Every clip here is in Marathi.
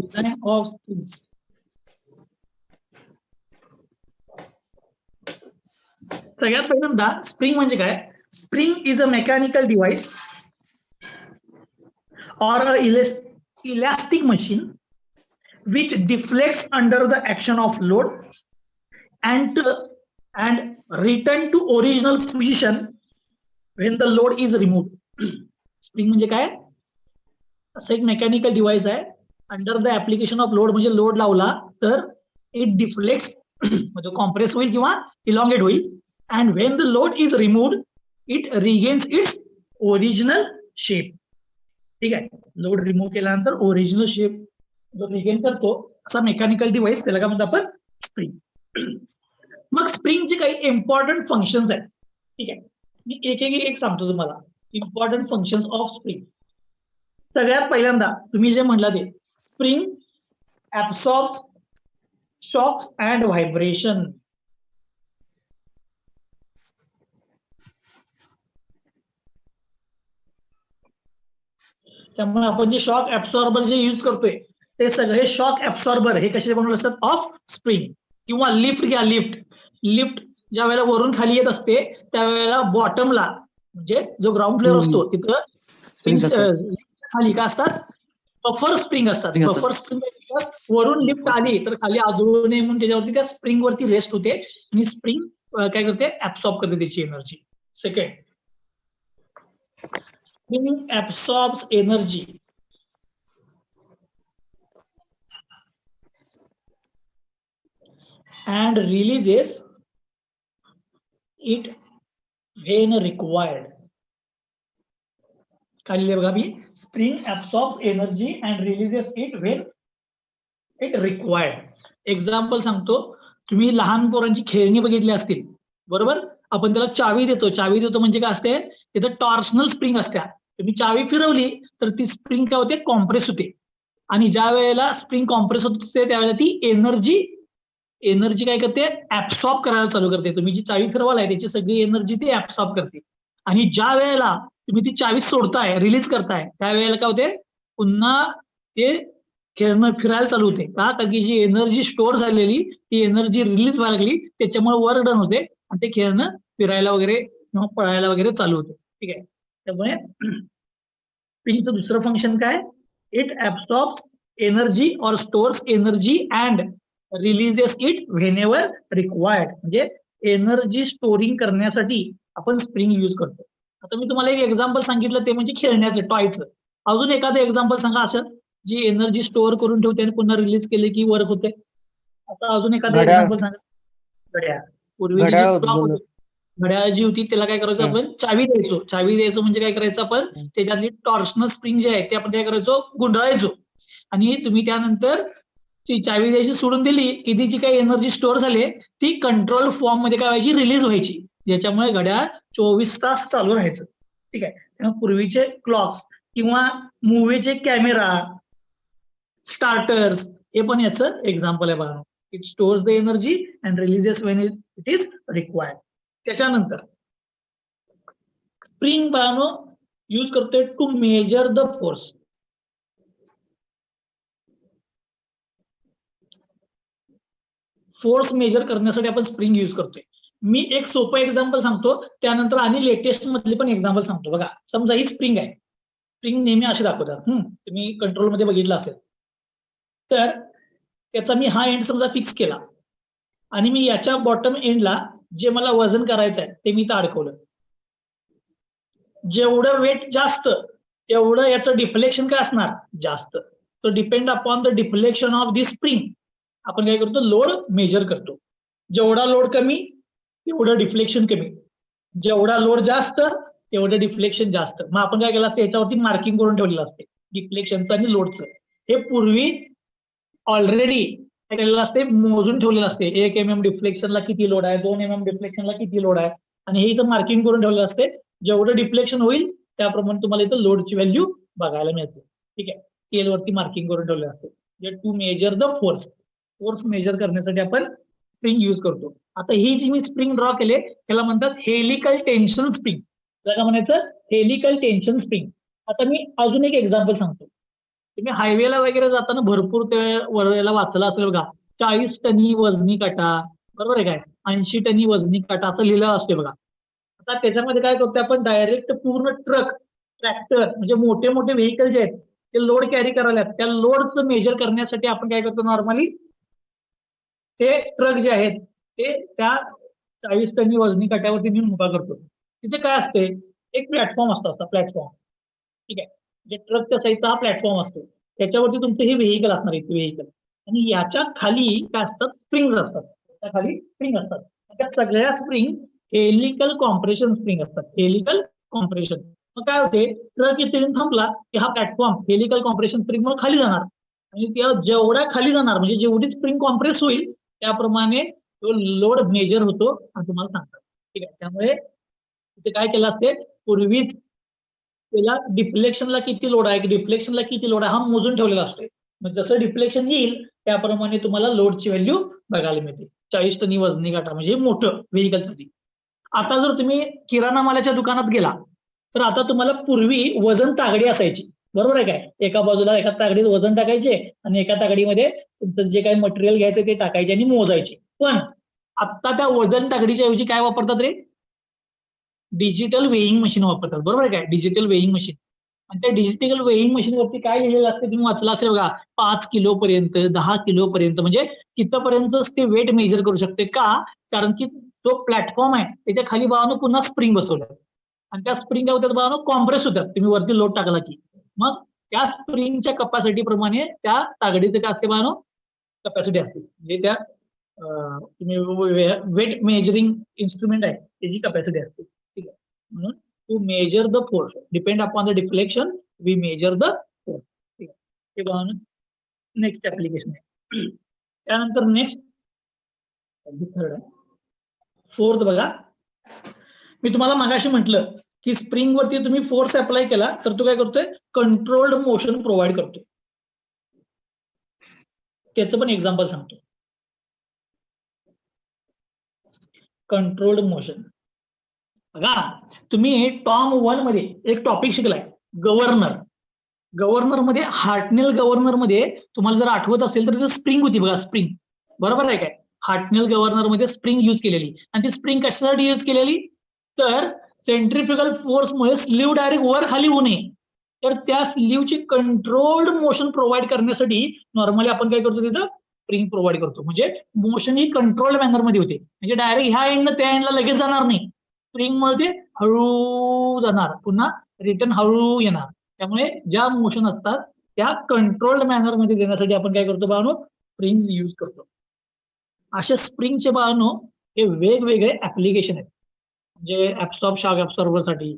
Design of springs. सगळ्यात पहिल्यांदा स्प्रिंग म्हणजे काय? Spring is a mechanical device or a elastic machine which deflects under the action of load and return to original position when the load is removed. Spring म्हणजे काय? असं एक मेकॅनिकल डिव्हाइस आहे. Under the application of load, म्हणजे लोड लावला तर इट डिफ्लेक्ट्स म्हणजे कॉम्प्रेस होईल किंवा इलॉंगेट होईल. And when the load is removed it regains its original shape. ठीक आहे, लोड रिमूव्ह केल्यानंतर ओरिजिनल शेप जो रिगेन करतो असा मेकॅनिकल डिव्हाइस, त्याला काय म्हणतो आपण? स्प्रिंग. मग स्प्रिंगचे काही इम्पॉर्टंट फंक्शन्स आहेत. ठीक आहे, मी एक सांगतो तुम्हाला इम्पॉर्टंट फंक्शन्स ऑफ स्प्रिंग. सगळ्यात पहिल्यांदा तुम्ही जे म्हणला ते spring absorb shocks and vibration. त्यामुळे आपण जे शॉक ऍब्सॉर्बर जे यूज करतोय ते सगळे शॉक ऍब्सॉर्बर हे कसे बनवले असतात? Of spring. किंवा लिफ्ट घ्या, लिफ्ट ज्या वेळेला वरून खाली येत असते त्यावेळेला बॉटमला म्हणजे जो ग्राउंड फ्लोअर असतो तिथं खाली काय असतात? बफर स्प्रिंग असतात. बफर स्प्रिंग वरून लिफ्ट आली तर खाली आदळू नये म्हणून त्याच्यावरती त्या स्प्रिंग वरती रेस्ट होते आणि स्प्रिंग काय करते? ऍब्सॉर्ब करते त्याची energy. Second, spring absorbs energy and releases it when required. खाली बघा मी, spring absorbs energy and releases it when it required. Example सांगतो, तुम्ही लहान पोरांची खेळणी बघितली असतील बरोबर. आपण त्याला चावी देतो म्हणजे काय असते? तिथं टॉर्शनल स्प्रिंग असते. तुम्ही चावी फिरवली तर ती स्प्रिंग काय होते? कॉम्प्रेस होते. आणि ज्या वेळेला स्प्रिंग कॉम्प्रेस होत असते त्यावेळेला ती एनर्जी काय करते? ऍब्सॉर्ब करायला चालू करते. तुम्ही जी चावी फिरवालाय त्याची सगळी एनर्जी ती ऍब्सॉर्ब करते. आणि ज्या वेळेला तुम्ही ती चावी सोडताय, रिलीज करताय, त्यावेळेला काय होते? पुन्हा ते खेळणं फिरायला चालू होते. का? कारण की जी एनर्जी स्टोअर झालेली ती एनर्जी रिलीज व्हायला लागली, त्याच्यामुळे वर्क डन होते आणि ते खेळणं फिरायला वगैरे किंवा पळायला वगैरे चालू होते. ठीक आहे, त्यामुळे स्प्रिंगचं दुसरं फंक्शन काय? इट ऍब्सॉर्ब्स एनर्जी और stores energy and releases it whenever required. म्हणजे एनर्जी स्टोरिंग करण्यासाठी आपण स्प्रिंग यूज करतो. आता मी तुम्हाला एक एक्झाम्पल सांगितलं ते म्हणजे खेळण्याचं, टॉयचं. अजून एखादं एक्झाम्पल सांगा असं जी एनर्जी स्टोअर करून ठेवते आणि पुन्हा रिलीज केले की वर्क होते. आता अजून एखादं एक्झाम्पल सांगा. घड्याळ. पूर्वी घड्याळ जी होती त्याला काय करायचं? आपण चावी द्यायचो म्हणजे काय करायचं? आपण त्याच्यातली टॉर्शनल स्प्रिंग जी आहे ते आपण काय करायचो? गुंडाळायचो. आणि तुम्ही त्यानंतर ती चावी द्यायची सोडून दिली की ती जी काही एनर्जी स्टोअर झाली ती कंट्रोल फॉर्म मध्ये काय व्हायची? रिलीज व्हायची. ज्याच्यामुळे घड्याळ 24 तास चालू राहायचं. ठीक आहे, त्यामुळे पूर्वीचे क्लॉक्स किंवा मूवीचे कॅमेरा, स्टार्टर्स हे पण याचं एक्झाम्पल आहे बघा. It stores the energy and releases when it is required. त्याच्यानंतर स्प्रिंग बानो यूज करतोय to measure the force. Force measure करण्यासाठी आपण स्प्रिंग यूज करतोय. मी एक सोपं एक्झाम्पल सांगतो, त्यानंतर आणि लेटेस्ट मधले पण एक्झाम्पल सांगतो. बघा, समजा ही स्प्रिंग आहे. स्प्रिंग नेहमी अशी दाखवतात, तुम्ही कंट्रोल मध्ये बघितलं असेल तर त्याचा मी हा एंड समजा फिक्स केला आणि मी याच्या बॉटम एंडला जे मला वजन करायचं आहे ते मी इथं अडकवलं. जेवढं वेट जास्त तेवढं याचं डिफ्लेक्शन काय असणार? जास्त. तो depend upon the deflection of the spring. आपण काय करतो? लोड मेजर करतो. जेवढा लोड कमी तेवढं डिफ्लेक्शन कमी, जेवढा लोड जास्त तेवढं डिफ्लेक्शन जास्त. मग आपण काय केलं असतं? याच्यावरती मार्किंग करून ठेवलेलं असते डिफ्लेक्शनचं आणि लोडचं. हे पूर्वी ऑलरेडी काय केलेलं असते? मोजून ठेवलेलं असते. 1 mm डिफ्लेक्शनला किती लोड आहे, 2 mm डिफ्लेक्शनला किती लोड आहे, आणि हे इथं मार्किंग करून ठेवलेलं असते. जेवढं डिफ्लेक्शन होईल त्याप्रमाणे तुम्हाला इथं लोडची व्हॅल्यू बघायला मिळते. ठीक आहे, स्केल वरती मार्किंग करून ठेवलेलं असते. To measure the force measure करण्यासाठी आपण स्प्रिंग यूज करतो. आता ही जी मी स्प्रिंग ड्रॉ केले त्याला म्हणतात हेलिकल टेन्शन स्प्रिंग. त्याला म्हणायचं हेलिकल टेन्शन स्प्रिंग. आता मी अजून एक एक्झाम्पल सांगतो. तुम्ही हायवेला वगैरे जाताना भरपूर ते वेळेला वाचलं असेल बघा, 40 टनी वजनी काटा, बरोबर आहे काय, 80 टनी वजनी काटा असं लिहिलं असते बघा. आता त्याच्यामध्ये काय करतो आपण, डायरेक्ट पूर्ण ट्रक, ट्रॅक्टर म्हणजे मोठे मोठे व्हेकल जे आहेत ते लोड कॅरी करायला, त्या लोडचं मेजर करण्यासाठी आपण काय करतो नॉर्मली, ते ट्रक जे आहेत ते त्या 40 टनी वजनी काट्यावरती नेऊन उभा करतो. तिथे काय असते, एक प्लॅटफॉर्म असतो, असा प्लॅटफॉर्म, ठीक आहे, जे ट्रकच्या साईडचा हा प्लॅटफॉर्म असतो, त्याच्यावरती तुमचं हे व्हेकल असणार आहे, व्हेकल, आणि याच्या खाली काय असतात, स्प्रिंग असतात, त्या खाली स्प्रिंग असतात. त्या सगळ्या स्प्रिंग हेलिकल कॉम्प्रेशन स्प्रिंग असतात, हेलिकल कॉम्प्रेशन. मग काय होते, ट्रक इथे येऊन थांबला की हा प्लॅटफॉर्म हेलिकल कॉम्प्रेशन स्प्रिंग मुळे खाली जाणार, आणि त्या जेवढ्या खाली जाणार म्हणजे जेवढी स्प्रिंग कॉम्प्रेस होईल त्याप्रमाणे तो लोड मेजर होतो आणि तुम्हाला सांगतात. ठीक आहे, त्यामुळे तिथे काय केलं असते, पूर्वी त्याला डिफ्लेक्शनला किती लोड आहे, डिफ्लेक्शनला किती लोड आहे हा मोजून ठेवलेला असतो. मग जसं डिफ्लेक्शन येईल त्याप्रमाणे तुम्हाला लोडची व्हॅल्यू बघायला मिळते. 40 टनी वजनी काटा म्हणजे मोठं व्हेकलसाठी. आता जर तुम्ही किराणा मालाच्या दुकानात गेला तर आता तुम्हाला पूर्वी वजन तागडी असायची, बरोबर आहे काय, एका बाजूला एका तागडीत वजन टाकायचे आणि एका तागडीमध्ये तुमचं जे काही मटेरियल घ्यायचं ते टाकायचे आणि मोजायचे. पण आता त्या वजन तागडीच्या ऐवजी काय वापरतात रे, डिजिटल वेईंग मशीन वापरतात, बरोबर आहे काय, डिजिटल वेईंग मशीन. आणि त्या डिजिटल वेईंग मशीन वरती काय लिहिलेलं असतं तुम्ही वाचलं असेल बघा, 5 किलो पर्यंत, 10 किलो पर्यंत, म्हणजे तिथपर्यंत ते वेट मेजर करू शकते. का, कारण की तो प्लॅटफॉर्म आहे त्याच्या खाली भावानं पुन्हा स्प्रिंग बसवलं आणि त्या स्प्रिंग काय होतात भावानं, कॉम्प्रेस होतात तुम्ही वरती लोड टाकला की. मग त्या स्प्रिंगच्या कपॅसिटी प्रमाणे त्या तागडीचे काय असते भावानं, कपॅसिटी असते, म्हणजे त्या तुम्ही वेट मेजरिंग इन्स्ट्रुमेंट आहे त्याची कपॅसिटी असते. ठीक आहे, म्हणून to measure the force depend upon the deflection we measure the force. ठीक आहे, ते भावानं नेक्स्ट ऍप्लिकेशन आहे. त्यानंतर नेक्स्ट थर्ड आहे, फोर्थ बघा. मी तुम्हाला मागाशी म्हटलं की स्प्रिंग वरती तुम्ही फोर्स अप्लाय केला तर तो काय करतोय, कंट्रोल्ड मोशन प्रोव्हाइड करतोय. त्याचं पण एक्झाम्पल सांगतो. कंट्रोल्ड मोशन बघा, तुम्ही टॉम 1 मध्ये एक टॉपिक शिकलाय, गव्हर्नर. गव्हर्नर मध्ये, हार्टनेल गव्हर्नर मध्ये तुम्हाला जर आठवत असेल तर स्प्रिंग होती बघा, स्प्रिंग, बरोबर आहे काय, हार्टनेल गव्हर्नर मध्ये स्प्रिंग युज केलेली. आणि ती स्प्रिंग कशासाठी युज केलेली, तर सेंट्रिफ्युगल फोर्समुळे स्लीव डायरेक्ट वर खाली होऊ नये, तर त्या स्लीवची कंट्रोल्ड मोशन प्रोव्हाइड करण्यासाठी नॉर्मली आपण काय करतो, तिथं स्प्रिंग प्रोव्हाइड करतो. म्हणजे मोशन ही कंट्रोल्ड मॅनर मध्ये होते, म्हणजे डायरेक्ट ह्या एंडनं त्या एंडला लगेच जाणार नाही, स्प्रिंग मध्ये हळू जाणार, पुन्हा रिटर्न हळू येणार. त्यामुळे ज्या मोशन असतात त्या कंट्रोल्ड मॅनर मध्ये देण्यासाठी आपण काय करतो बाळांनो, स्प्रिंग यूज करतो. अशा स्प्रिंगचे बाळांनो हे वेगवेगळे ऍप्लिकेशन आहेत. म्हणजे शॉक ऍब्सॉर्बर साठी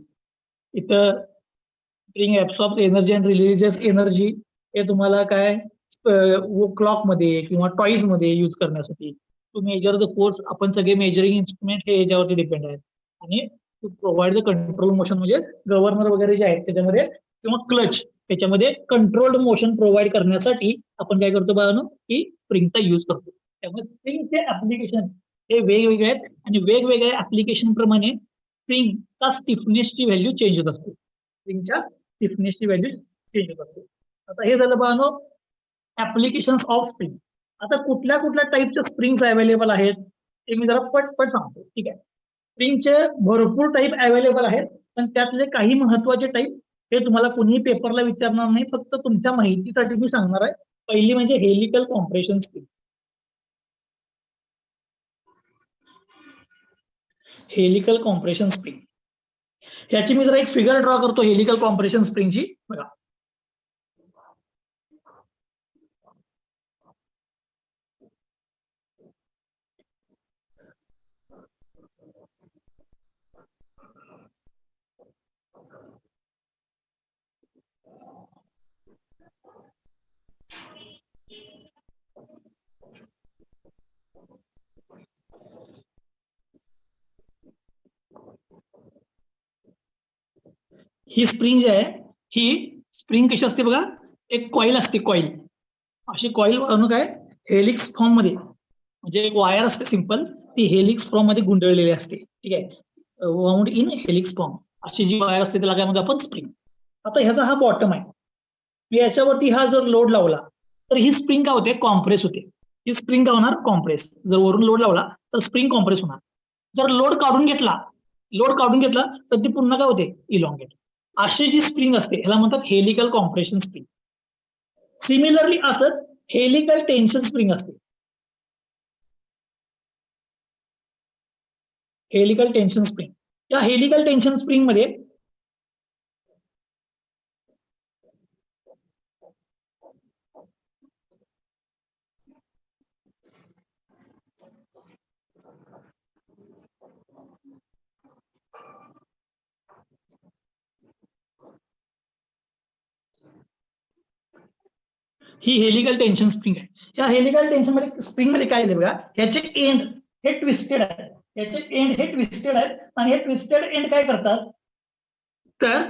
इथं spring absorb energy and releases energy, हे तुम्हाला काय क्लॉक मध्ये किंवा टॉईज मध्ये यूज करण्यासाठी. टू मेजर द फोर्स, आपण सगळे मेजरिंग इन्स्ट्रुमेंट हे याच्यावरती डिपेंड आहेत. आणि to provide the control motion म्हणजे गव्हर्नर वगैरे जे आहेत त्याच्यामध्ये, किंवा क्लच त्याच्यामध्ये कंट्रोल्ड मोशन प्रोव्हाइड करण्यासाठी आपण काय करतो बाळांनो, की स्प्रिंगचा यूज करतो. त्यामुळे स्प्रिंगचे ऍप्लिकेशन हे वेगवेगळे आहेत आणि वेगवेगळ्या ऍप्लिकेशन प्रमाणे स्प्रिंगचा स्टिफनेसची व्हॅल्यू चेंज होत असते. स्प्रिंगच्या स्टिफनेसची व्हॅल्यू चेंज होत असते. आता हे झालं बाळांनो ऍप्लिकेशन ऑफ स्प्रिंग. आता कुठल्या कुठल्या टाईपच्या स्प्रिंग्स अवेलेबल आहेत ते मी जरा पटपट सांगतो. ठीक आहे, स्प्रिंगचे भरपूर टाईप अवेलेबल आहेत, पण त्यातले काही महत्वाचे टाईप हे तुम्हाला कोणीही पेपरला विचारणार नाही, फक्त तुमच्या माहितीसाठी मी सांगणार आहे. पहिली म्हणजे helical compression spring. Helical compression spring ह्याची मी जरा एक फिगर ड्रॉ करतो हेलिकल कॉम्प्रेशन स्प्रिंगची बघा. ही स्प्रिंग जी आहे, ही स्प्रिंग कशी असते बघा, एक कॉईल असते, कॉईल. अशी कॉईल म्हणून काय हेलिक्स फॉर्म मध्ये, म्हणजे एक वायर असते सिंपल, ती हेलिक्स फॉर्म मध्ये गुंडळलेली असते. ठीक आहे, वाउंड इन हेलिक्स फॉर्म अशी जी वायर असते त्याला काय म्हणतो आपण, स्प्रिंग. आता ह्याचा हा बॉटम आहे, याच्यावरती हा जर लोड लावला तर ही स्प्रिंग काय होते, कॉम्प्रेस होते. ही स्प्रिंग काय होणार, कॉम्प्रेस. जर वरून लोड लावला तर स्प्रिंग कॉम्प्रेस होणार. जर लोड काढून घेतला तर ती पुन्हा काय होते, इलॉंगेट. अशी जी स्प्रिंग असते ह्याला म्हणतात हेलिकल कॉम्प्रेशन स्प्रिंग. सिमिलरली असंच हेलिकल टेन्शन स्प्रिंग असते. हेलिकल टेन्शन स्प्रिंग, या हेलिकल टेन्शन स्प्रिंग मध्ये ही हेलिकल टेन्शन स्प्रिंग आहे. या हेलिकल टेन्शन मध्ये स्प्रिंग मध्ये काय बघा, ह्याचे एंड हे ट्विस्टेड आहे, ह्याचे एंड हे ट्विस्टेड आहेत आणि हे ट्विस्टेड एंड काय करतात, तर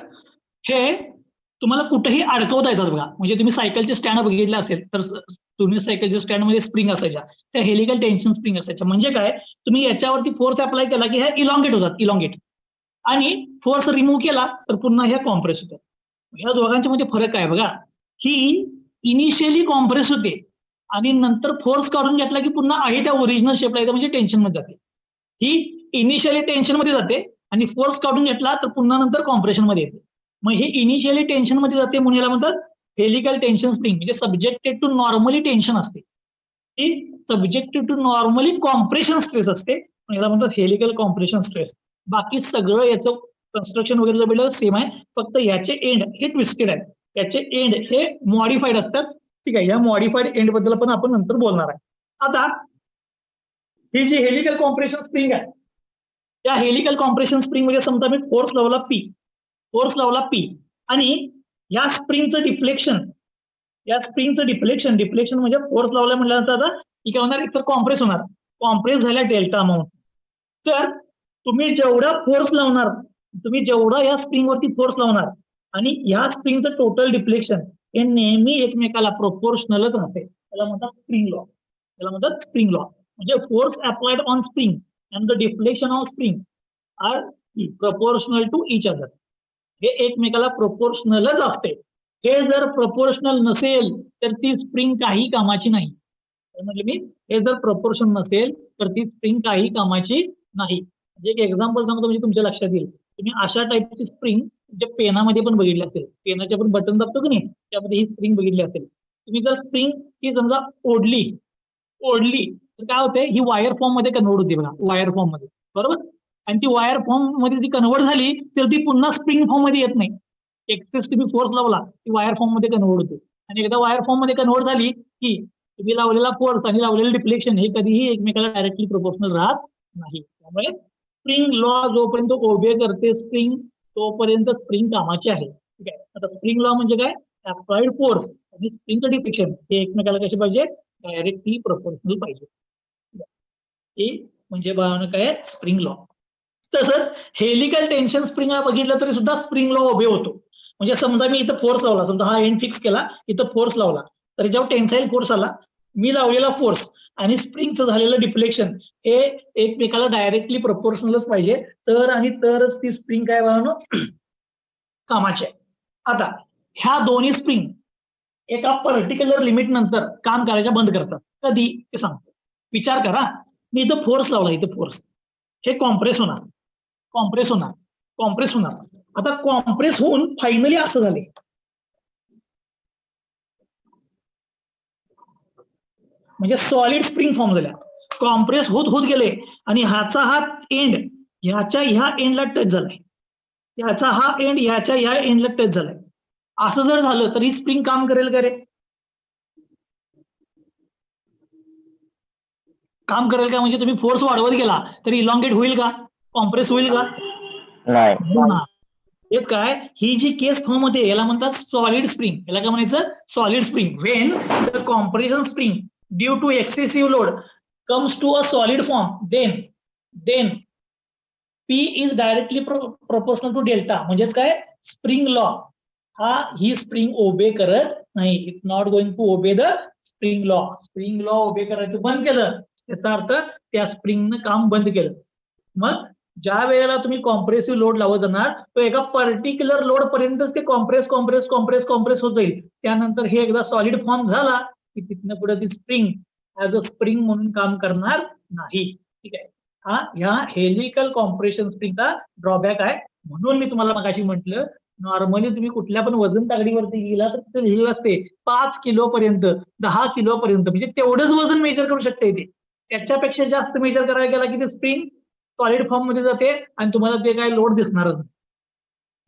हे तुम्हाला कुठेही अडकवता येतात बघा. म्हणजे तुम्ही सायकलचे स्टँड बघितले असेल तर तुम्ही सायकलच्या स्टँड मध्ये स्प्रिंग असायच्या, त्या हेलिकल टेन्शन स्प्रिंग असायच्या. म्हणजे काय, तुम्ही याच्यावरती फोर्स अप्लाय केला की ह्या इलॉंगेट होतात, इलॉंगेट, आणि फोर्स रिमूव्ह केला तर पुन्हा ह्या कॉम्प्रेस होतात. ह्या दोघांच्या मध्ये फरक काय बघा, ही इनिशियली कॉम्प्रेस होते आणि नंतर फोर्स काढून घेतला की पुन्हा आहे त्या ओरिजिनल शेपला येते, म्हणजे टेन्शन मध्ये जाते. ही इनिशियली टेन्शन मध्ये जाते आणि फोर्स काढून घेतला तर पुन्हा नंतर कॉम्प्रेशन मध्ये येते. मग हे इनिशियली टेन्शन मध्ये जाते म्हणून याला म्हणतात हेलिकल टेन्शन स्प्रिंग. म्हणजे सब्जेक्टेड टू नॉर्मली टेन्शन असते, ती subjected to normally compression stress असते, याला म्हणतात हेलिकल कॉम्प्रेशन स्ट्रेस. बाकी सगळं याचं कन्स्ट्रक्शन वगैरे सेम आहे, फक्त याचे एंड हे ट्विस्टेड आहेत, याचे एंड हे मॉडिफाईड असतात. ठीक आहे, या मॉडिफाईड एंड बद्दल पण आपण नंतर बोलणार आहे. आता ही जी हेलिकल कॉम्प्रेशन स्प्रिंग आहे, त्या हेलिकल कॉम्प्रेशन स्प्रिंग मध्ये समजा मी फोर्स लावला पी आणि या स्प्रिंगचं डिफ्लेक्शन म्हणजे फोर्स लावला म्हटल्यानंतर आता ही काय होणार, एकतर कॉम्प्रेस होणार, कॉम्प्रेस झाल्या डेल्टा अमाऊंट. तर तुम्ही जेवढा फोर्स लावणार, तुम्ही जेवढा या स्प्रिंग वरती फोर्स लावणार आणि या स्प्रिंगचं टोटल डिफ्लेक्शन हे नेहमी एकमेकाला प्रोपोर्शनलच असते. त्याला म्हणतात स्प्रिंग लॉ. म्हणजे force applied on spring and the deflection of spring are proportional to each other. हे एकमेकाला प्रोपोर्शनलच असते. हे जर प्रोपोर्शनल नसेल तर ती स्प्रिंग काही कामाची नाही. म्हणजे हे जर प्रोपोर्शन नसेल तर ती स्प्रिंग काही कामाची नाही. एक एक्झाम्पल सांगतो म्हणजे तुमच्या लक्षात येईल. तुम्ही अशा टाईपची स्प्रिंग जे पेनामध्ये पण बघितली असेल, पेनाचे आपण बटन दाबतो की नाही, त्यामध्ये ही स्प्रिंग बघितली असेल. तुम्ही जर स्प्रिंग ही समजा ओढली तर काय होते, ही वायर फॉर्म मध्ये कन्वर्ट होते बघा, वायर फॉर्म मध्ये, बरोबर. आणि ती वायर फॉर्म मध्ये ती कन्वर्ट झाली तर ती पुन्हा स्प्रिंग फॉर्म मध्ये येत नाही. एक्सेस तुम्ही फोर्स लावला ती वायर फॉर्म मध्ये कन्वर्ट होते, आणि एकदा वायर फॉर्म मध्ये कन्वर्ट झाली की तुम्ही लावलेला फोर्स आणि लावलेलं डिफ्लेक्शन हे कधीही एकमेकाला डायरेक्टली प्रोपोर्शनल राहत नाही. त्यामुळे स्प्रिंग लॉ जोपर्यंत ओबे करते स्प्रिंग तोपर्यंत स्प्रिंग कामाची आहे. ठीक आहे, आता स्प्रिंग लॉ म्हणजे काय, अप्लाइड फोर्स आणि स्प्रिंगचं डिफ्लेक्शन हे एकमेकाला कसे पाहिजे, डायरेक्टली प्रोपोर्शनल पाहिजे. हे म्हणजे काय, स्प्रिंग लॉ. तसंच हेलिकल टेन्शन स्प्रिंग बघितलं तरी सुद्धा स्प्रिंग लॉ ओबे होतो. म्हणजे समजा मी इथं फोर्स लावला, समजा हा एंड फिक्स केला, इथं फोर्स लावला, तर जेव्हा टेन्साईल फोर्स आला, मी लावलेला फोर्स आणि स्प्रिंगचं झालेलं डिफ्लेक्शन हे एकमेकाला डायरेक्टली प्रपोर्शनलच पाहिजे, तर आणि तरच ती स्प्रिंग काय व्हावं कामाची आहे. आता ह्या दोन्ही स्प्रिंग एका पर्टिक्युलर लिमिट नंतर काम करायच्या बंद करतात. कधी ते सांगतो. विचार करा, मी इथं फोर्स लावला, इथं फोर्स, हे कॉम्प्रेस होणार. आता कॉम्प्रेस होऊन फायनली असं झाले, म्हणजे सॉलिड स्प्रिंग फॉर्म झाल्या. कॉम्प्रेस होत गेले आणि ह्याचा हा एंड ह्या एंडला टच झालाय, ह्याचा हा एंड ह्या एंडला टच झालाय. असं जर झालं तर ही स्प्रिंग काम करेल का रे? काम करेल का? म्हणजे तुम्ही फोर्स वाढवत गेला तर इलॉंगेट होईल का, कॉम्प्रेस होईल का? नाही. काय, ही जी केस फॉर्म होते याला म्हणतात सॉलिड स्प्रिंग. याला काय म्हणायचं, solid spring. When the compression spring due to excessive load comes to a solid form, then P is directly proportional to delta. म्हणजेच काय, स्प्रिंग लॉ ही स्प्रिंग ओबे करत नाही. It's not going to obey the spring law. Spring law obey करायचं बंद केलं, याचा अर्थ त्या स्प्रिंगनं काम बंद केलं. मग ज्या वेळेला तुम्ही कॉम्प्रेसिव्ह लोड लावत जाणार तो एका पर्टिक्युलर लोड पर्यंतच ते कॉम्प्रेस होत जाईल. त्यानंतर हे एकदा सॉलिड फॉर्म झाला की तिथनं पुढे ती स्प्रिंग ऍज अ स्प्रिंग म्हणून काम करणार नाही. ठीक आहे. हा ह्या हेलिकल कॉम्प्रेशन स्प्रिंगचा ड्रॉबॅक आहे. म्हणून मी तुम्हाला मगाशी म्हटलं नॉर्मली तुम्ही कुठल्या पण वजन तागडीवरती गेला तर तिथे लिहिलं असते 5 किलो पर्यंत 10 किलो पर्यंत म्हणजे तेवढंच वजन मेजर करू शकते ते. त्याच्यापेक्षा जास्त मेजर करायला गेला की ते स्प्रिंग सॉलिड फॉर्म मध्ये जाते आणि तुम्हाला ते काय लोड दिसणारच नाही.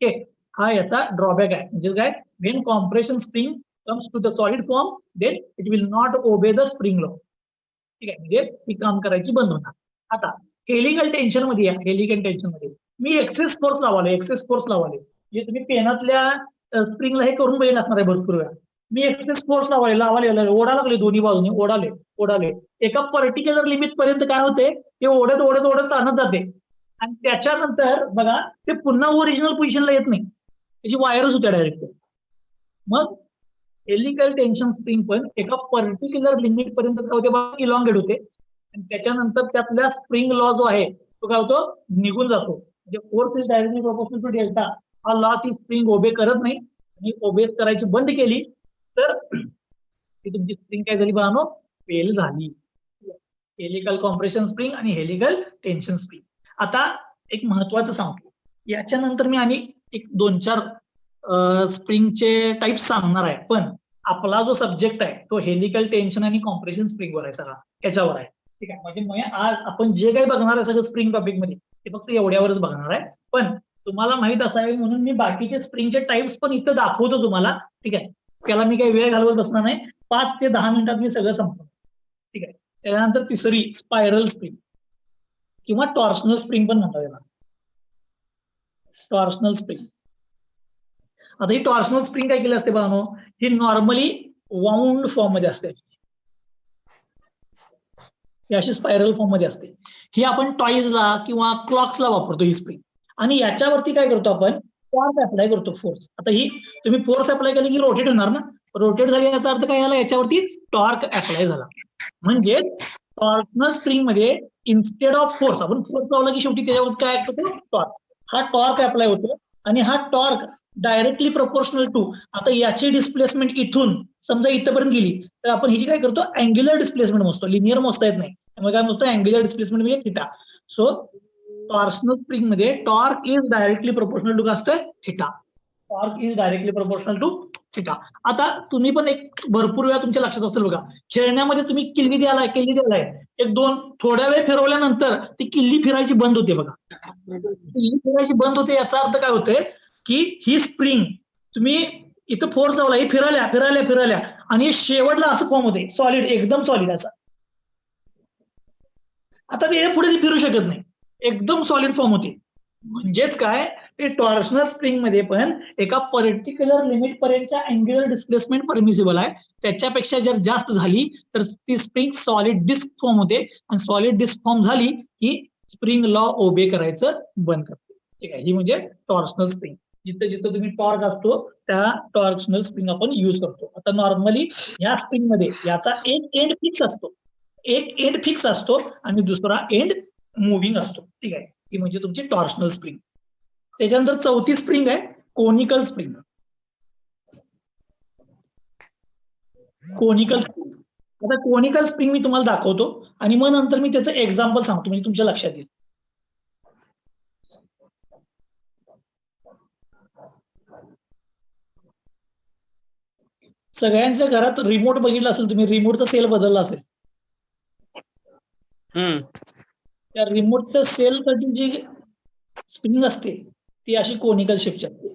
ओके. हा याचा ड्रॉबॅक आहे. म्हणजे काय when compression spring comes to the solid form then it will not obey the spring law. ठीक आहे. म्हणजे ती काम करायची बंद होणार. आता हेलिकल टेन्शन मध्ये या. हेलिकल टेन्शन मध्ये मी एक्सेस फोर्स लावाले म्हणजे तुम्ही पेनातल्या स्प्रिंगला हे करून बघितलं असणार आहे भरपूर वेळा. मी एक्सेस फोर्स लावाले ओढा लागले दोन्ही बाजूने ओढाले एका पर्टिक्युलर लिमिट पर्यंत काय होते ते ओढत ताणत जाते आणि त्याच्यानंतर बघा ते पुन्हा ओरिजिनल पोझिशनला येत नाही. त्याची वायरच होत्या डायरेक्ट. मग हेलिकल टेन्शन स्प्रिंग पण एका पर्टिक्युलर लिमिट पर्यंत काय होते इलॉंगेट होते आणि त्याच्यानंतर त्यातल्या स्प्रिंग लॉ जो आहे तो काय होतो निघून जातो. म्हणजे force is directly proportional to delta हा लॉ ती स्प्रिंग ओबे करत नाही आणि ओबे करायची बंद केली तर ती तुमची स्प्रिंग काय झाली बघा फेल झाली. हेलिकल कॉम्प्रेशन स्प्रिंग आणि हेलिकल टेन्शन स्प्रिंग. आता एक महत्वाचं सांगतो याच्यानंतर मी आणि एक 2-4 स्प्रिंगचे टाईप सांगणार आहे पण आपला जो सब्जेक्ट आहे तो हेलिकल टेन्शन आणि कॉम्प्रेशन स्प्रिंगवर आहे सगळा याच्यावर आहे. ठीक आहे. म्हणजे आज आपण जे काही बघणार आहे सगळं स्प्रिंग टॉपिक मध्ये ते फक्त एवढ्यावरच बघणार आहे पण तुम्हाला माहित असावे म्हणून मी बाकीचे स्प्रिंगचे टाईप्स पण इथं दाखवतो तुम्हाला. ठीक आहे. त्याला मी काही वेळ घालवत बसणार नाही. 5 ते 10 मिनिटात मी सगळं संपतो. ठीक आहे. त्यानंतर तिसरी स्पायरल स्प्रिंग किंवा टॉर्शनल स्प्रिंग पण म्हणतात याला. Torsional spring. आता ही टॉर्शनल स्प्रिंग काय केली असते बघा ही नॉर्मली वाउंड फॉर्म मध्ये असते. ही अशी स्पायरल फॉर्म मध्ये असते. ही आपण टॉईजला किंवा क्लॉक्सला वापरतो ही स्प्रिंग आणि याच्यावरती काय करतो आपण टॉर्क अप्लाय करतो फोर्स. आता ही तुम्ही फोर्स अप्लाय केली की रोटेट होणार ना. रोटेट झाली याचा अर्थ काय झाला याच्यावरती टॉर्क अप्लाय झाला. म्हणजे टॉर्शनल स्प्रिंग मध्ये इन्स्टेड ऑफ फोर्स आपण फोर्स लावला की शेवटी त्याच्यावर काय असतो टॉर्क. हा टॉर्क अप्लाय होतो आणि हा टॉर्क डायरेक्टली प्रपोर्शनल टू आता याची डिस्प्लेसमेंट इथून समजा इथपर्यंत गेली तर आपण हिची काय करतो अँग्युलर डिस्प्लेसमेंट मोजतो. लिनियर मोजता येत नाही त्यामुळे काय मोजतो अँग्युलर डिस्प्लेसमेंट म्हणजे थिटा. सो टॉर्शनल स्प्रिंग मध्ये torque is directly proportional to काय असतं theta. Torque is directly proportional to theta. आता तुम्ही पण एक भरपूर वेळा तुमच्या लक्षात असेल बघा खेळण्यामध्ये तुम्ही किल्ली द्यालाय एक दोन थोड्या वेळ फिरवल्यानंतर ती किल्ली फिरायची बंद होते बघा. किल्ली फिरायची बंद होते याचा अर्थ काय होतोय की ही स्प्रिंग तुम्ही इथं फोर्स लावला ही फिरायल्या आणि शेवटला असं फॉर्म होते सॉलिड एकदम सॉलिड असा. आता ते पुढे ती फिरू शकत नाही एकदम सॉलिड फॉर्म होते. म्हणजेच काय ते टॉर्शनल स्प्रिंग मध्ये पण एका पर्टिक्युलर लिमिट पर्यंतच्या अँग्युलर डिस्प्लेसमेंट परमिसिबल आहे. त्याच्यापेक्षा जर जास्त झाली तर ती स्प्रिंग सॉलिड डिस्क फॉर्म होते आणि सॉलिड डिस्क फॉर्म झाली की स्प्रिंग लॉ ओबे करायचं बंद करते. ठीक आहे. ही म्हणजे टॉर्शनल स्प्रिंग. जिथं जिथं तुम्ही टॉर्क असतो त्या टॉर्शनल स्प्रिंग आपण युज करतो. आता नॉर्मली या स्प्रिंग मध्ये याचा एक एंड फिक्स असतो आणि दुसरा एंड मुव्हिंग असतो. ठीक आहे. ही म्हणजे तुमची टॉर्शनल स्प्रिंग. त्याच्यानंतर चौथी स्प्रिंग आहे कोनिकल स्प्रिंग. आता कोनिकल स्प्रिंग मी तुम्हाला दाखवतो आणि मग नंतर मी त्याचं एक्झाम्पल सांगतो म्हणजे तुमच्या लक्षात येईल. सगळ्यांच्या घरात रिमोट बघितला असेल तुम्ही रिमोटचा सेल बदलला असेल. त्या रिमोटच्या सेल साठी जी स्प्रिंग असते ती अशी कोनिकल शेपची असते.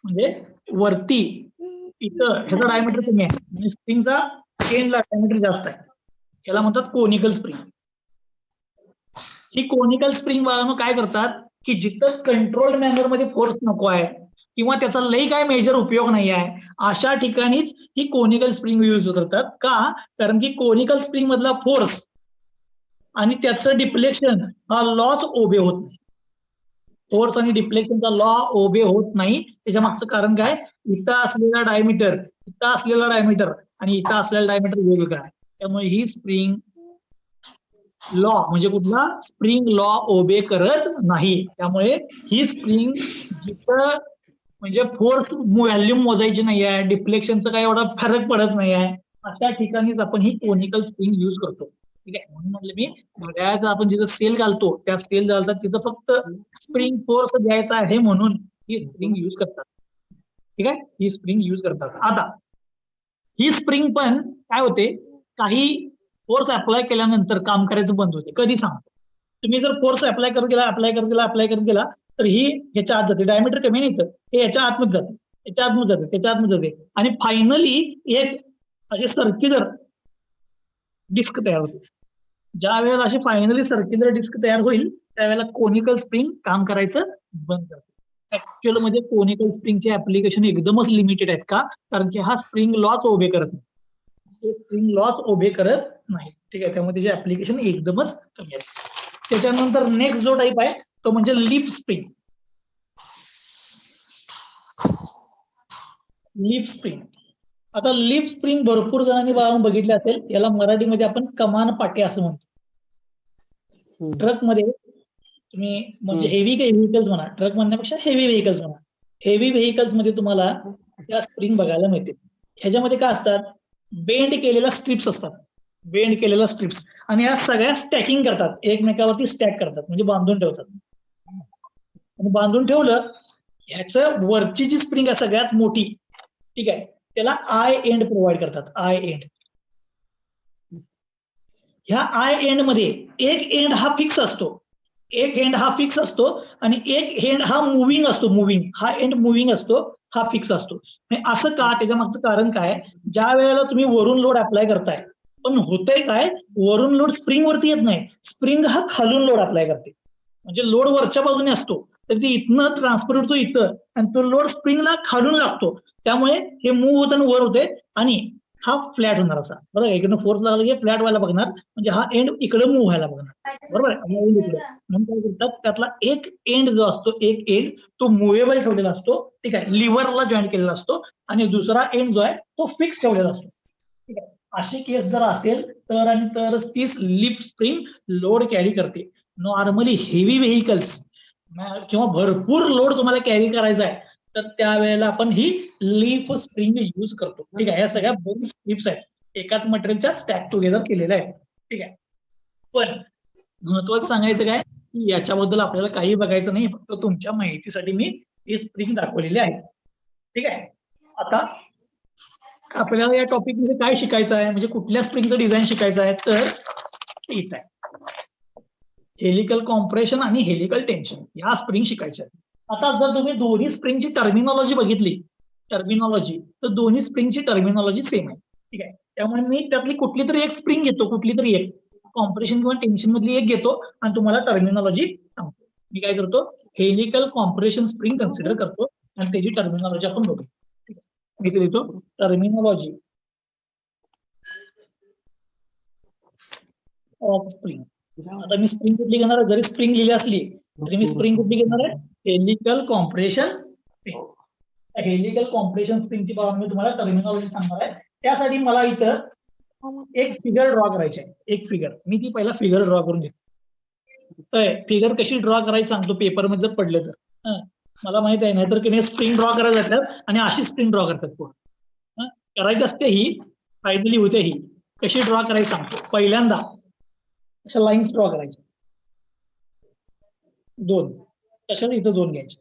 म्हणजे वरती इथं ह्याचा डायमीटर कमी आहे आणि स्प्रिंगचा एंडला डायमीटर जास्त आहे. याला म्हणतात कोनिकल स्प्रिंग. ही कोनिकल स्प्रिंग काय करतात की जिथं कंट्रोल्ड मॅनर मध्ये फोर्स नको आहे किंवा त्याचा लई काय मेजर उपयोग नाही आहे अशा ठिकाणीच ही कोनिकल स्प्रिंग यूज करतात. का कारण की कोनिकल स्प्रिंग मधला फोर्स आणि त्याचं डिफ्लेक्शन हा लॉच ओबे होत नाही. फोर्स आणि डिफ्लेक्शनचा लॉ ओबे होत नाही. त्याच्या मागचं कारण काय इथं असलेला डायमीटर आणि इथं असलेला डायमीटर वेगवेगळा आहे. त्यामुळे ही स्प्रिंग लॉ म्हणजे कुठला स्प्रिंग लॉ ओबे करत नाही. त्यामुळे ही स्प्रिंग जिथं म्हणजे फोर्स व्हॅल्यूम मोजायची नाही आहे, डिफ्लेक्शनचा काही एवढा फरक पडत नाही आहे, अशा ठिकाणीच आपण ही कोनिकल स्प्रिंग युज करतो. ठीक आहे, म्हणून म्हटलं मी घड्याळाचा आपण जिथं सेल घालतो त्या सेल घालतात तिथं फक्त स्प्रिंग फोर्स द्यायचा आहे म्हणून ही स्प्रिंग युज करतात. ठीक आहे, ही स्प्रिंग युज करतात. आता ही स्प्रिंग पण काय होते, काही फोर्स अप्लाय केल्यानंतर काम करायचं बंद होते. कधी सांगतो, तुम्ही जर फोर्स अप्लाय करत गेला तर ही ह्याच्या आत जाते, डायमीटर कमी नाही तर हे याच्या आतमध्ये जाते, त्याच्या आतमध्ये जाते आणि फायनली एक असे सर्क्युलर डिस्क तयार होते. ज्या वेळेला अशी फायनली सर्क्युलर डिस्क तयार होईल त्यावेळेला कोनिकल स्प्रिंग काम करायचं बंद करते. ऍक्च्युअल मध्ये कोनिकल स्प्रिंगचे ऍप्लिकेशन एकदमच लिमिटेड आहेत. का? कारण की हा स्प्रिंग लॉच ओबे करत नाही, स्प्रिंग लॉस ओबे करत नाही. ठीक आहे, त्यामुळे त्याचे ऍप्लिकेशन एकदमच कमी आहे. त्याच्यानंतर नेक्स्ट जो टाईप आहे तो म्हणजे लिप स्प्रिंग. लिप स्प्रिंग, आता लिप स्प्रिंग भरपूर जणांनी बघितले असेल, याला मराठीमध्ये आपण कमान पाटे असं म्हणतो. ट्रक मध्ये तुम्ही म्हणजे हेवी व्हेकल्स म्हणा, ट्रक म्हणण्यापेक्षा हेवी व्हेकल्स म्हणा, हेवी व्हेकल्स मध्ये तुम्हाला त्या स्प्रिंग बघायला मिळते. ह्याच्यामध्ये काय असतात, बेंड केलेल्या स्ट्रिप्स असतात, बेंड केलेल्या स्ट्रिप्स, आणि या सगळ्या स्टॅकिंग करतात, एकमेकावरती स्टॅक करतात म्हणजे बांधून ठेवतात. आणि बांधून ठेवलं, ह्याचं वरची जी स्प्रिंग आहे सगळ्यात मोठी, ठीक आहे, त्याला आय एंड प्रोव्हाइड करतात. आय एंड, ह्या आय एंड मध्ये एक एंड हा फिक्स असतो, एक एंड हा फिक्स असतो आणि एक एंड हा मुव्हिंग असतो. हा एंड मुव्हिंग असतो, हा फिक्स असतो. असं का? त्याच्या मागचं कारण काय, ज्या वेळेला तुम्ही वरून लोड अप्लाय करताय, पण होतंय काय, वरून लोड स्प्रिंग वरती येत नाही, स्प्रिंग हा खालून लोड अप्लाय करते. म्हणजे लोड वरच्या बाजूने असतो तर ते इथनं ट्रान्सफर होतो इथं आणि तो लोड स्प्रिंगला खालून लागतो. त्यामुळे हे मूव्ह होताना वर होते आणि हा फ्लॅट होणार असा. बरोबर, इकडनं फोर्स लागला की फ्लॅट व्हायला बघणार, म्हणजे हा एंड इकडे मूव्ह व्हायला बघणार. बरोबर, एंड इकडे. म्हणून काय करतात, त्यातला एक एंड जो असतो, एक एंड तो मुव्हेबल ठेवलेला असतो. ठीक आहे, लिव्हरला जॉईन केलेला असतो आणि दुसरा एंड जो आहे तो फिक्स ठेवलेला असतो. ठीक आहे, अशी केस जर असेल तर आणि तरच ती लिप स्प्रिंग लोड कॅरी करते. नॉर्मली हेवी व्हेकल्स किंवा भरपूर लोड तुम्हाला कॅरी करायचा आहे तर त्यावेळेला आपण ही लीफ स्प्रिंग यूज करतो. ठीक आहे, या सगळ्या दोन स्ट्रिप्स आहेत, एकाच मटेरियलच्या स्टॅक टुगेदर केलेल्या आहेत. ठीक आहे, पण महत्वाचं सांगायचं काय की याच्याबद्दल आपल्याला काही बघायचं नाही, फक्त तुमच्या माहितीसाठी मी ही स्प्रिंग दाखवलेली आहे. ठीक आहे, आता आपल्याला या टॉपिक मध्ये काय शिकायचं आहे, म्हणजे कुठल्या स्प्रिंगचं डिझाईन शिकायचं आहे, तर इथं आहे हेलिकल कॉम्प्रेशन आणि हेलिकल टेन्शन या स्प्रिंग शिकायच्या. आता जर तुम्ही दोन्ही स्प्रिंगची टर्मिनॉलॉजी बघितली, तर दोन्ही स्प्रिंगची टर्मिनॉलॉजी सेम आहे. ठीक आहे, त्यामुळे मी त्यातली कुठली तरी एक स्प्रिंग घेतो, कुठली तरी एक कॉम्प्रेशन किंवा टेन्शन मधली एक घेतो आणि तुम्हाला टर्मिनॉलॉजी सांगतो. मी काय करतो, हेलिकल कॉम्प्रेशन स्प्रिंग कन्सिडर करतो आणि त्याची टर्मिनॉलॉजी आपण बघू. ठीक आहे, मी देतो टर्मिनॉलॉजी ऑफ स्प्रिंग. आता मी स्प्रिंग कुठली घेणार आहे, जरी स्प्रिंग लिहिली असली तरी मी स्प्रिंग कुठली घेणार आहे, helical compression spring. Helical compression स्प्रिंगची मी तुम्हाला टर्मिनॉलॉजी सांगणार आहे. त्यासाठी मला इथं एक फिगर ड्रॉ करायची आहे, एक फिगर. मी ती पहिला फिगर ड्रॉ करून घेतो. फिगर कशी ड्रॉ करायची सांगतो, पेपर मध्ये जर पडले तर. मला माहित आहे, नाहीतर की स्प्रिंग ड्रॉ करायला जातात आणि अशी स्प्रिंग ड्रॉ करतात कोण. करायची असते ही, फायनली होते ही. कशी ड्रॉ करायची सांगतो. पहिल्यांदा अशा लाईन्स ड्रॉ करायच्या, दोन, तशाच इथं दोन घ्यायचे.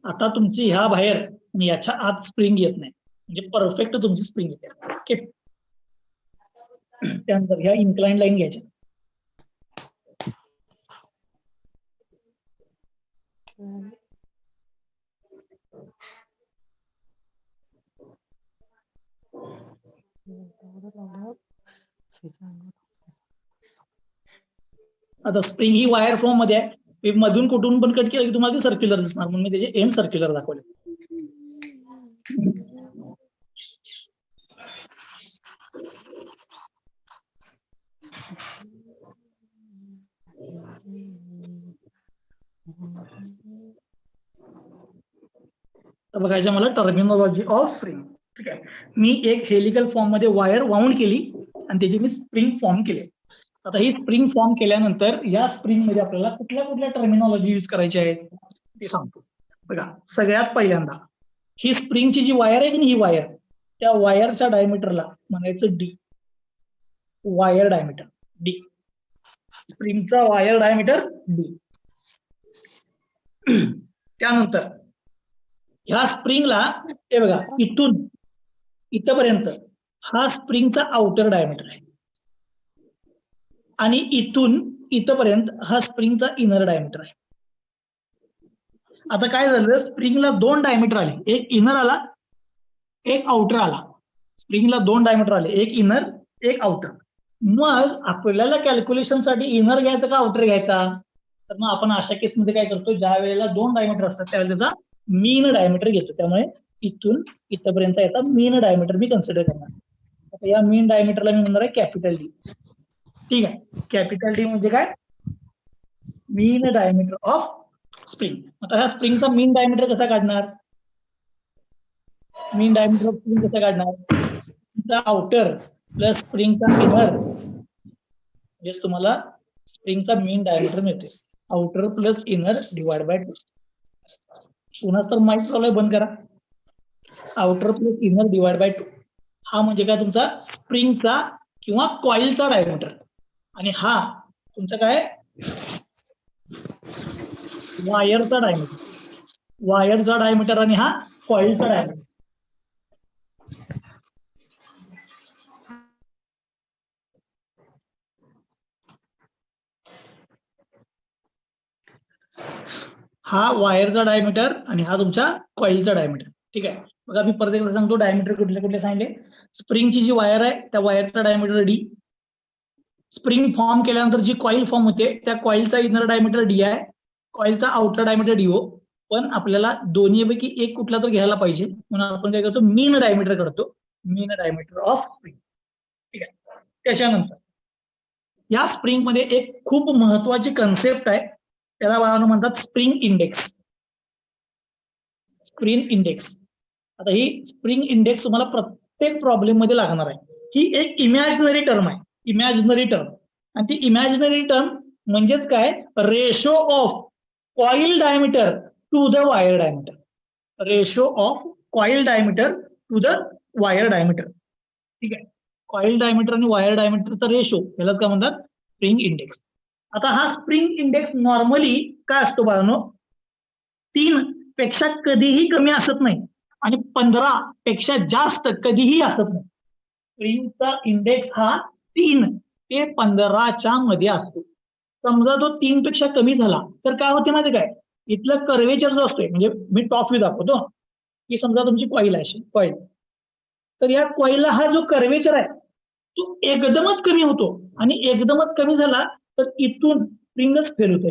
आता तुमची ह्या बाहेर आणि याच्या आत स्प्रिंग येत नाही, म्हणजे परफेक्ट तुमची स्प्रिंग येते. ओके, त्यानंतर ह्या इन्क्लाइन लाईन घ्यायच्या, आता स्प्रिंग ही वायर फॉर्म मध्ये आहे, मधून कुठून पण कट केलं की तुम्हाला सर्क्युलर दिसणार, म्हणून मी त्याचे एंड सर्क्युलर दाखवले. तर बघायचं मला टर्मिनॉलॉजी ऑफ स्प्रिंग. ठीक आहे, मी एक हेलिकल फॉर्म मध्ये वायर वाउंड केली आणि त्याची मी स्प्रिंग फॉर्म केली. आता ही स्प्रिंग फॉर्म केल्यानंतर या स्प्रिंग मध्ये आपल्याला कुठल्या कुठल्या टर्मिनॉलॉजी यूज करायची आहेत ते सांगतो. बघा, सगळ्यात पहिल्यांदा ही स्प्रिंगची जी वायर आहे की नाही, ही वायर, त्या वायरच्या डायमीटरला म्हणायचं डी. वायर डायमीटर डी, स्प्रिंगचा वायर डायमीटर डी. त्यानंतर ह्या स्प्रिंगला हे बघा, इथून इथपर्यंत हा स्प्रिंगचा आउटर डायमीटर आहे आणि इथून इथपर्यंत हा स्प्रिंगचा इनर डायमीटर आहे. आता काय झालं, स्प्रिंगला दोन डायमीटर आले, एक इनर आला एक आउटर आला. स्प्रिंगला दोन डायमीटर आले, एक इनर एक आउटर. मग आपल्याला कॅल्क्युलेशनसाठी इनर घ्यायचा का आउटर घ्यायचा, तर मग आपण अशा केसमध्ये काय करतो, ज्या वेळेला दोन डायमीटर असतात त्यावेळेला त्याचा मीन डायमीटर घेतो. त्यामुळे इथून इथपर्यंत याचा मीन डायमीटर मी कन्सिडर करणार. आता या मीन डायमीटरला मी म्हणणार आहे कॅपिटल डी. ठीक आहे, कॅपिटल डी म्हणजे काय, मीन डायमीटर ऑफ स्प्रिंग. आता ह्या स्प्रिंगचा मीन डायमीटर कसा काढणार, मीन डायमीटर ऑफ स्प्रिंग कसा काढणार, स्प्रिंगचा आउटर प्लस स्प्रिंगचा इनर, म्हणजे तुम्हाला स्प्रिंगचा मीन डायमीटर मिळते. Outer plus inner divide by 2. पुन्हा तर माईक चालू आहे, बंद करा. Outer plus inner divide by 2 हा म्हणजे काय, तुमचा स्प्रिंगचा किंवा कॉइलचा डायमीटर. आणि हा तुमचा काय, वायरचा डायमीटर. वायरचा डायमीटर आणि हा कॉइलचा डायमीटर. हा वायरचा डायमीटर आणि हा तुमच्या कॉइलचा डायमीटर. ठीक आहे, बघा मी परत एकदा सांगतो, डायमीटर कुठले कुठले सांगितले. स्प्रिंगची जी वायर आहे त्या वायरचा डायमीटर डी. स्प्रिंग फॉर्म केल्यानंतर जी कॉइल फॉर्म होते त्या कॉइलचा इनर डायमीटर डी आहे, कॉइलचा आउटर डायमीटर डी हो. पण आपल्याला दोन्हीपैकी एक कुठला तर घ्यायला पाहिजे, म्हणून आपण काय करतो, मीन डायमीटर करतो, मीन डायमीटर ऑफ स्प्रिंग. ठीक आहे, त्याच्यानंतर या स्प्रिंग मध्ये एक खूप महत्वाची कन्सेप्ट आहे, त्याला बाळांनो म्हणतात स्प्रिंग इंडेक्स. Spring index. आता ही स्प्रिंग इंडेक्स तुम्हाला प्रत्येक प्रॉब्लेम मध्ये लागणार आहे. ही एक इमॅजिनरी टर्म आहे, इमॅजिनरी टर्म. आणि ती इमॅजिनरी टर्म म्हणजेच काय, ratio of coil diameter to the wire diameter. Ratio of coil diameter to the wire diameter. ठीक आहे, कॉइल डायमीटर आणि वायर डायमीटरचा रेशो, यालाच काय म्हणतात, स्प्रिंग इंडेक्स. आता हा स्प्रिंग इंडेक्स नॉर्मली काय असतो बाळांनो, 3 पेक्षा कधीही कमी असत नाही आणि 15 पेक्षा जास्त कधीही असत नाही. स्प्रिंगचा इंडेक्स हा 3 ते 15च्या मध्ये असतो. समजा तो 3 पेक्षा कमी झाला तर काय होते माहिती काय, इथलं कर्वेचर जो असतोय, म्हणजे मी टॉप व्ह्यू दाखवतो की समजा तुमची कॉइल आहे, कॉइल, तर या कॉइलला हा जो कर्वेचर आहे तो एकदमच कमी होतो. आणि एकदमच कमी झाला तर इथून स्प्रिंगच फेल होते,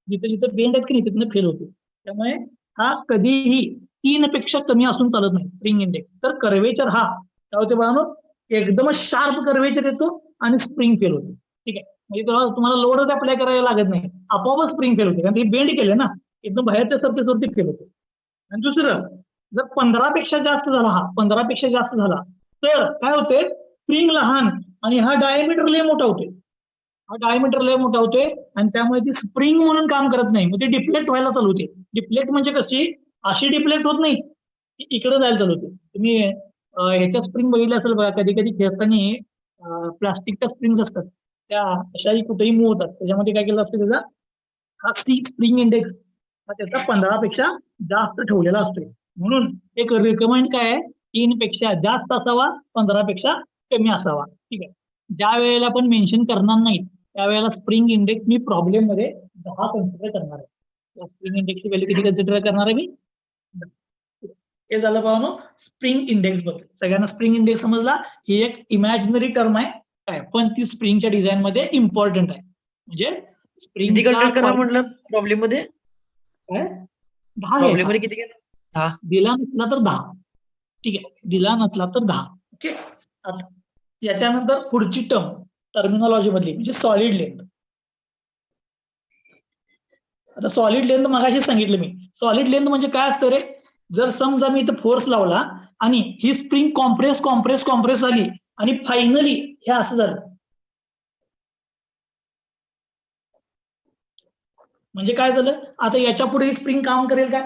जिथे जिथे बेंड आहेत की नाही तिथून फेल होते. त्यामुळे हा कधीही 3 पेक्षा कमी असून चालत नाही स्प्रिंग इंडेक्स. तर कर्वेचर हा काय होते बाळांनो, एकदमच शार्प कर्वेचर येतो आणि स्प्रिंग फेल होते. ठीक आहे, म्हणजे तुम्हाला लोडच अप्लाय करायला लागत नाही, आपोआपच स्प्रिंग फेल होते, कारण ते बेंड केले ना, एकदम बाहेरच्या सरफेसवरती फेल होते. आणि दुसरं, जर 15 पेक्षा जास्त झाला, हा 15 पेक्षा जास्त झाला तर काय होते, स्प्रिंग लहान आणि हा डायमीटर लय मोठा होतोय. हा डायमीटर लय मोठा होतोय आणि त्यामुळे ती स्प्रिंग म्हणून काम करत नाही, मग ती डिफ्लेक्ट व्हायला चालू होते. डिफ्लेक्ट म्हणजे कशी, अशी डिफ्लेक्ट होत नाही, ती इकडे जायला चालू होते. तुम्ही ह्याच्या स्प्रिंग बघितल्या असेल बघा, कधी कधी खेळताना प्लास्टिकच्या स्प्रिंग असतात, त्या अशाही कुठेही मूव होतात, त्याच्यामध्ये काय केलं असतं, त्याचा हा स्प्रिंग इंडेक्स हा त्याचा 15 पेक्षा जास्त ठेवलेला असतोय. म्हणून एक रिकमेंड काय आहे, 3 पेक्षा जास्त असावा, 15 पेक्षा कमी असावा. ठीक आहे, ज्या वेळेला आपण मेन्शन करणार नाही त्यावेळेला स्प्रिंग इंडेक्स मी प्रॉब्लेम मध्ये 10 कन्सिडर करणार आहे. स्प्रिंग इंडेक्सची व्हॅल्यू किती कन्सिडर करणार आहे मी, हे झालं पाहून स्प्रिंग इंडेक्स बद्दल. सगळ्यांना स्प्रिंग इंडेक्स समजला. ही एक इमॅजिनरी टर्म आहे काय, पण ती स्प्रिंगच्या डिझाईन मध्ये इम्पॉर्टंट आहे. म्हणजे स्प्रिंग म्हटलं प्रॉब्लेम मध्ये काय 10 प्रॉब्लेम मध्ये किती घेणार, 10 दिला नसला तर 10. ठीक आहे, दिला नसला तर 10. ओके, आता याच्यानंतर पुढची टर्म टर्मिनॉलॉजी मधली म्हणजे सॉलिड लेंथ. आता सॉलिड लेंथ मगाशी सांगितलं मी. सॉलिड लेंथ म्हणजे काय असतं रे, जर समजा मी इथं फोर्स लावला आणि ही स्प्रिंग कॉम्प्रेस कॉम्प्रेस कॉम्प्रेस झाली आणि फायनली हे असं झालं, म्हणजे काय झालं, आता याच्या पुढे ही स्प्रिंग काम करेल काय,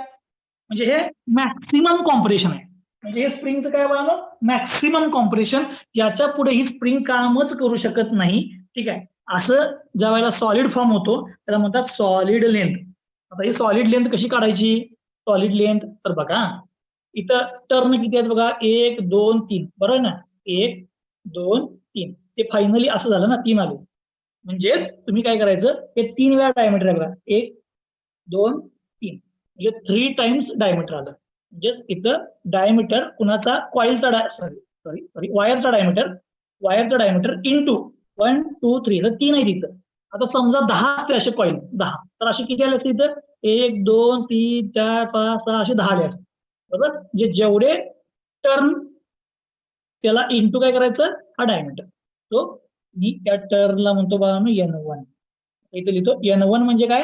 म्हणजे हे मॅक्सिमम कॉम्प्रेशन आहे. म्हणजे हे स्प्रिंगचं काय बनवलं, मॅक्सिमम कॉम्प्रेशन. याच्या पुढे ही स्प्रिंग कामच करू शकत नाही. ठीक आहे. असं ज्या वेळेला सॉलिड फॉर्म होतो त्याला म्हणतात सॉलिड लेंथ. आता ही सॉलिड लेंथ कशी काढायची, सॉलिड लेंथ तर बघा इथं टर्न किती आहेत बघा, 1 2 3 बरोबर ना, 1 2 3. ते फायनली असं झालं ना, 3 आले. म्हणजेच तुम्ही काय करायचं, हे 3 वेळा डायमीटर आहे बघा, 1 2 3, म्हणजे 3 टाइम्स डायमीटर आलं. म्हणजे इथं डायमीटर कुणाचा, कॉइलचा सॉरी वायरचा डायमीटर इंटू 1 2 3 तर 3 आहे तिथं. आता समजा 10 असते असे कॉइल, 10 तर असे किती आले असते इथं, 1 2 3 4 5 6 असे 10 आले असते. बरोबर, म्हणजे जेवढे टर्न त्याला इंटू काय करायचं, हा डायमीटर. तो मी त्या टर्नला म्हणतो बघा मी N1. इथे लिहितो N1 म्हणजे काय,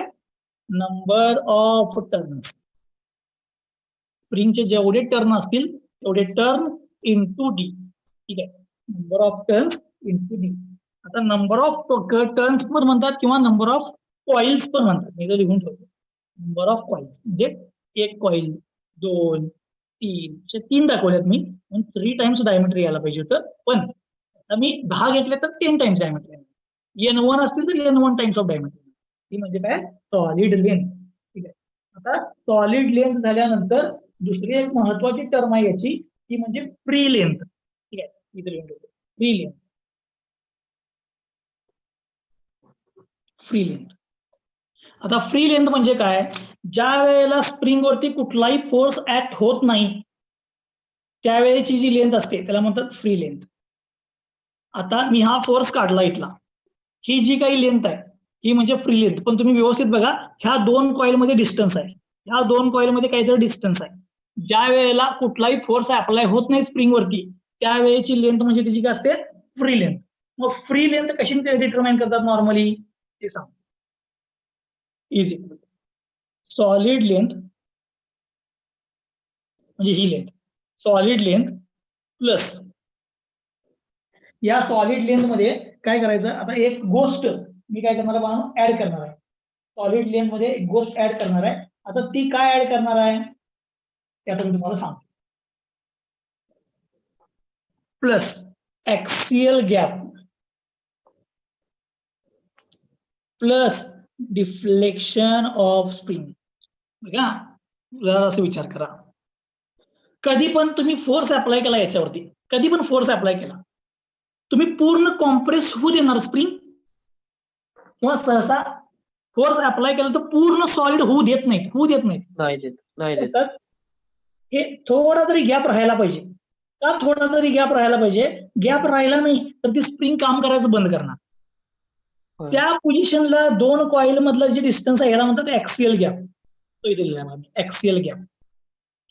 नंबर ऑफ टर्न. स्प्रिंगचे जेवढे टर्न असतील तेवढे टर्न इंटू डी. ठीक आहे, number of turns into D. आता नंबर ऑफ टर्न्स पण म्हणतात किंवा नंबर ऑफ कॉइल्स पण म्हणतात. मी लिहून ठेवतो नंबर ऑफ कॉइल्स, म्हणजे 1 कॉइल 2 3 असे 3 दाखवल्यात मी, 3 टाइम्स डायमीटर यायला पाहिजे होतं. पण आता मी 10 घेतले तर 10 टाइम्स डायमीटर आहे. N1 असतील तर N1 टाइम्स ऑफ डायमीटर. ही म्हणजे काय, सॉलिड लेंथ. ठीक आहे. आता सॉलिड लेंथ झाल्यानंतर दुसरी एक महत्वाची टर्म आहे याची, ती म्हणजे फ्री लेंथ. ठीक आहे, इथे लिहून ठेवतो फ्री लेंथ. Free length. आता फ्री लेंथ म्हणजे काय, ज्या वेळेला स्प्रिंग वरती कुठलाही फोर्स ऍक्ट होत नाही त्यावेळेची जी लेंथ असते त्याला म्हणतात फ्री लेंथ. आता मी हा फोर्स काढला इथला, ही जी काही लेंथ आहे ही म्हणजे फ्री लेंथ. पण तुम्ही व्यवस्थित बघा, ह्या 2 कॉइल मध्ये डिस्टन्स आहे, ह्या 2 कॉइल मध्ये काहीतरी डिस्टन्स आहे. ज्या वेळेला कुठलाही फोर्स अप्लाय होत नाही स्प्रिंग वरती त्यावेळेची लेंथ म्हणजे त्याची काय असते, फ्री लेंथ. मग फ्री लेंथ कशी डिटरमाइन करतात नॉर्मली ते सांग. इज इक्वल सॉलिड लेंथ म्हणजे ही लेंथ, सॉलिड लेंथ प्लस या सॉलिड लेंथ मध्ये काय करायचं, आता एक गोष्ट मी काय करणार आहे, ऍड करणार आहे. सॉलिड लेंथ मध्ये एक गोष्ट ऍड करणार आहे. आता ती काय ऍड करणार आहे ते आता मी तुम्हाला सांगतो. Plus axial gap plus deflection of spring. बघा जरा असं विचार करा, कधी पण तुम्ही फोर्स अप्लाय केला याच्यावरती, कधी पण फोर्स अप्लाय केला, तुम्ही पूर्ण कॉम्प्रेस होऊ देणार स्प्रिंग, किंवा सहसा फोर्स अप्लाय केला तर पूर्ण सॉलिड होऊ देत नाहीत. हे थोडा तरी गॅप राहायला पाहिजे. का थोडा तरी गॅप राहायला पाहिजे, गॅप राहिला नाही तर ती स्प्रिंग काम करायचं बंद करणार. त्या पोझिशनला 2 कॉइल मधला जे डिस्टन्स आहे याला म्हणतात ऍक्सियल गॅप. तो इथे लिहिला ऍक्सियल गॅप.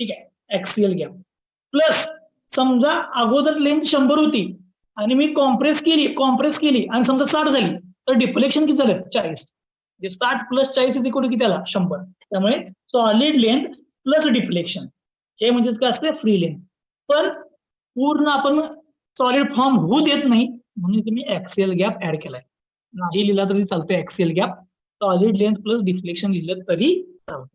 ठीक आहे, ऍक्सियल गॅप प्लस समजा अगोदर लेंथ 100 होती आणि मी कॉम्प्रेस केली आणि समजा 60 झाली तर डिफ्लेक्शन किती झालं, 40. 60 प्लस 40 इथे कुठे किती आला, 100. त्यामुळे सॉलिड लेंथ प्लस डिफ्लेक्शन हे म्हणजे काय असते, फ्री लेंथ. पण पूर्ण आपण सॉलिड फॉर्म होऊ देत नाही म्हणून तुम्ही ऍक्सियल गॅप ऍड केलाय. नाही लिहिला तरी चालतं axial gap, solid length plus deflection लिहिलं तरी चालतं.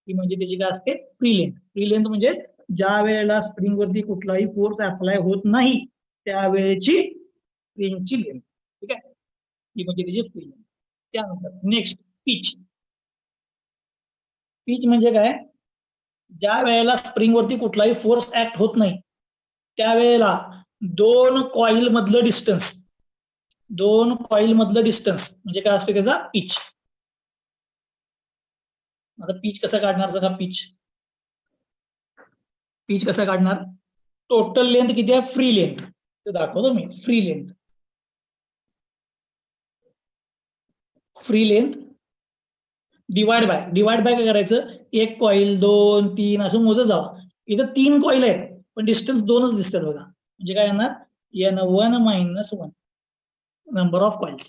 ती म्हणजे त्याची काय असते, फ्री लेंथ. फ्री लेंथ म्हणजे ज्या वेळेला स्प्रिंग वरती कुठलाही फोर्स अप्लाय होत नाही त्यावेळेची स्प्रिंगची लेंथ. ठीक आहे, ही म्हणजे त्याची फ्री लेंथ. त्यानंतर नेक्स्ट पिच. पिच म्हणजे काय, ज्या वेळेला स्प्रिंग वरती कुठलाही फोर्स ऍक्ट होत नाही त्यावेळेला 2 कॉइल मधलं डिस्टन्स म्हणजे काय असते त्याचा, पिच. आता पिच कसा काढणार बघा, पिच कसा काढणार, टोटल लेंथ किती आहे, फ्री लेंथ ते दाखवतो मी. फ्री लेंथ डिवाइड बाय काय करायचं, 1 कॉइल 2 3 असं मोजत जावं. इथं 3 कॉइल आहेत पण डिस्टन्स 2च दिसतात बघा, म्हणजे काय येणार, N1 - 1 number of coils.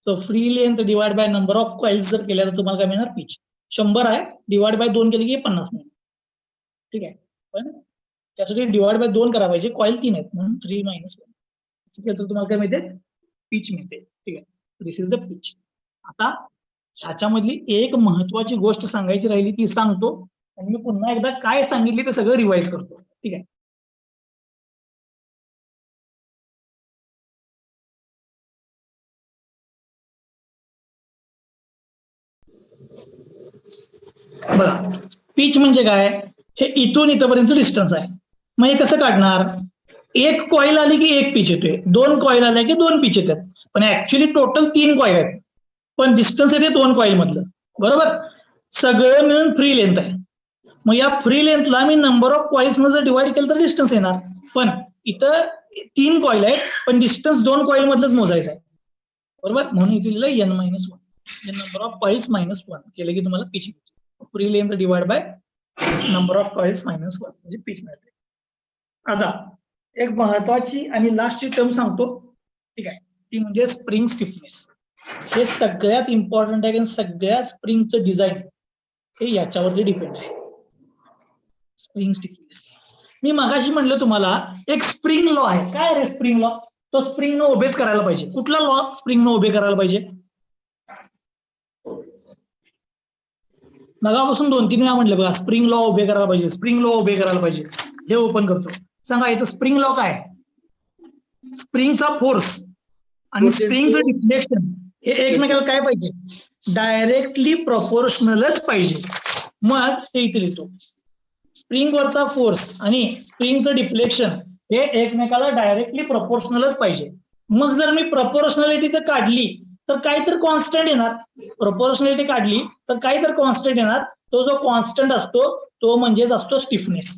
So free length divide by number of coils जर केल्या तर तुम्हाला काय मिळणार, पिच. 100 आहे, डिवाइड बाय 2 केले की 50 मिळेल. ठीक आहे, पण त्यासाठी डिवाइड बाय 2 करा पाहिजे, कॉइल 3 आहेत म्हणून 3 - 1 केलं तर तुम्हाला काय मिळते, पिच मिळते. ठीक आहे, दिस इज द पिच. आता ह्याच्यामधली एक महत्वाची गोष्ट सांगायची राहिली ती सांगतो आणि मी पुन्हा एकदा काय सांगितले ते सगळं रिवाइज करतो. ठीक आहे. बघा, पिच म्हणजे काय, हे इथून इथपर्यंत डिस्टन्स आहे. मग हे कसं काढणार, एक कॉईल आली की एक पिच येतोय, दोन कॉईल आल्या की दोन पिच येतात, पण ऍक्च्युली टोटल 3 कॉईल आहेत, पण डिस्टन्स येते 2 कॉईल मधलं, बरोबर. सगळं मिळून फ्री लेंथ आहे. मग या फ्री लेंथला मी नंबर ऑफ कॉईल्स जर डिवाइड केलं तर डिस्टन्स येणार, पण इथं 3 कॉईल आहेत पण डिस्टन्स 2 कॉईल मधलंच मोजायचं आहे, बरोबर. म्हणून इथे लिहिलं n-1, नंबर ऑफ कॉईल्स -1 केलं की तुम्हाला पिच मिळते. Free length divide by number of coils -1 म्हणजे पिच मिळते. आता एक महत्वाची आणि लास्टची टर्म सांगतो, ठीक आहे, ती म्हणजे स्प्रिंग स्टिफनेस. हे सगळ्यात इम्पॉर्टंट आहे, कारण सगळ्या स्प्रिंगचं डिझाईन हे याच्यावरती डिपेंड आहे. स्प्रिंग स्टिफनेस, मी मगाशी म्हणलं तुम्हाला एक स्प्रिंग लॉ आहे. काय रे स्प्रिंग लॉ, तो स्प्रिंग न ओबेच करायला पाहिजे. कुठला लॉ स्प्रिंग न ओबे करायला पाहिजे, मगापासून 2-3 वेळा म्हटलं बघा, स्प्रिंग लॉ उभे करायला पाहिजे, स्प्रिंग लॉ उभे करायला पाहिजे. हे ओपन करतो, सांगा इथं स्प्रिंग लॉ काय, स्प्रिंगचा फोर्स आणि स्प्रिंगचं डिफ्लेक्शन हे एकमेकाला काय पाहिजे, डायरेक्टली प्रपोर्शनलच पाहिजे. मग ते इथे लिहितो, स्प्रिंग वरचा फोर्स आणि स्प्रिंगचं डिफ्लेक्शन हे एकमेकाला डायरेक्टली प्रपोर्शनलच पाहिजे. मग जर मी प्रपोर्शनॅलिटी तर काढली तर काहीतरी कॉन्स्टंट येणार, प्रपोर्शनॅलिटी काढली तर काहीतरी कॉन्स्टंट येणार. तो जो कॉन्स्टंट असतो तो म्हणजेच असतो स्टिफनेस.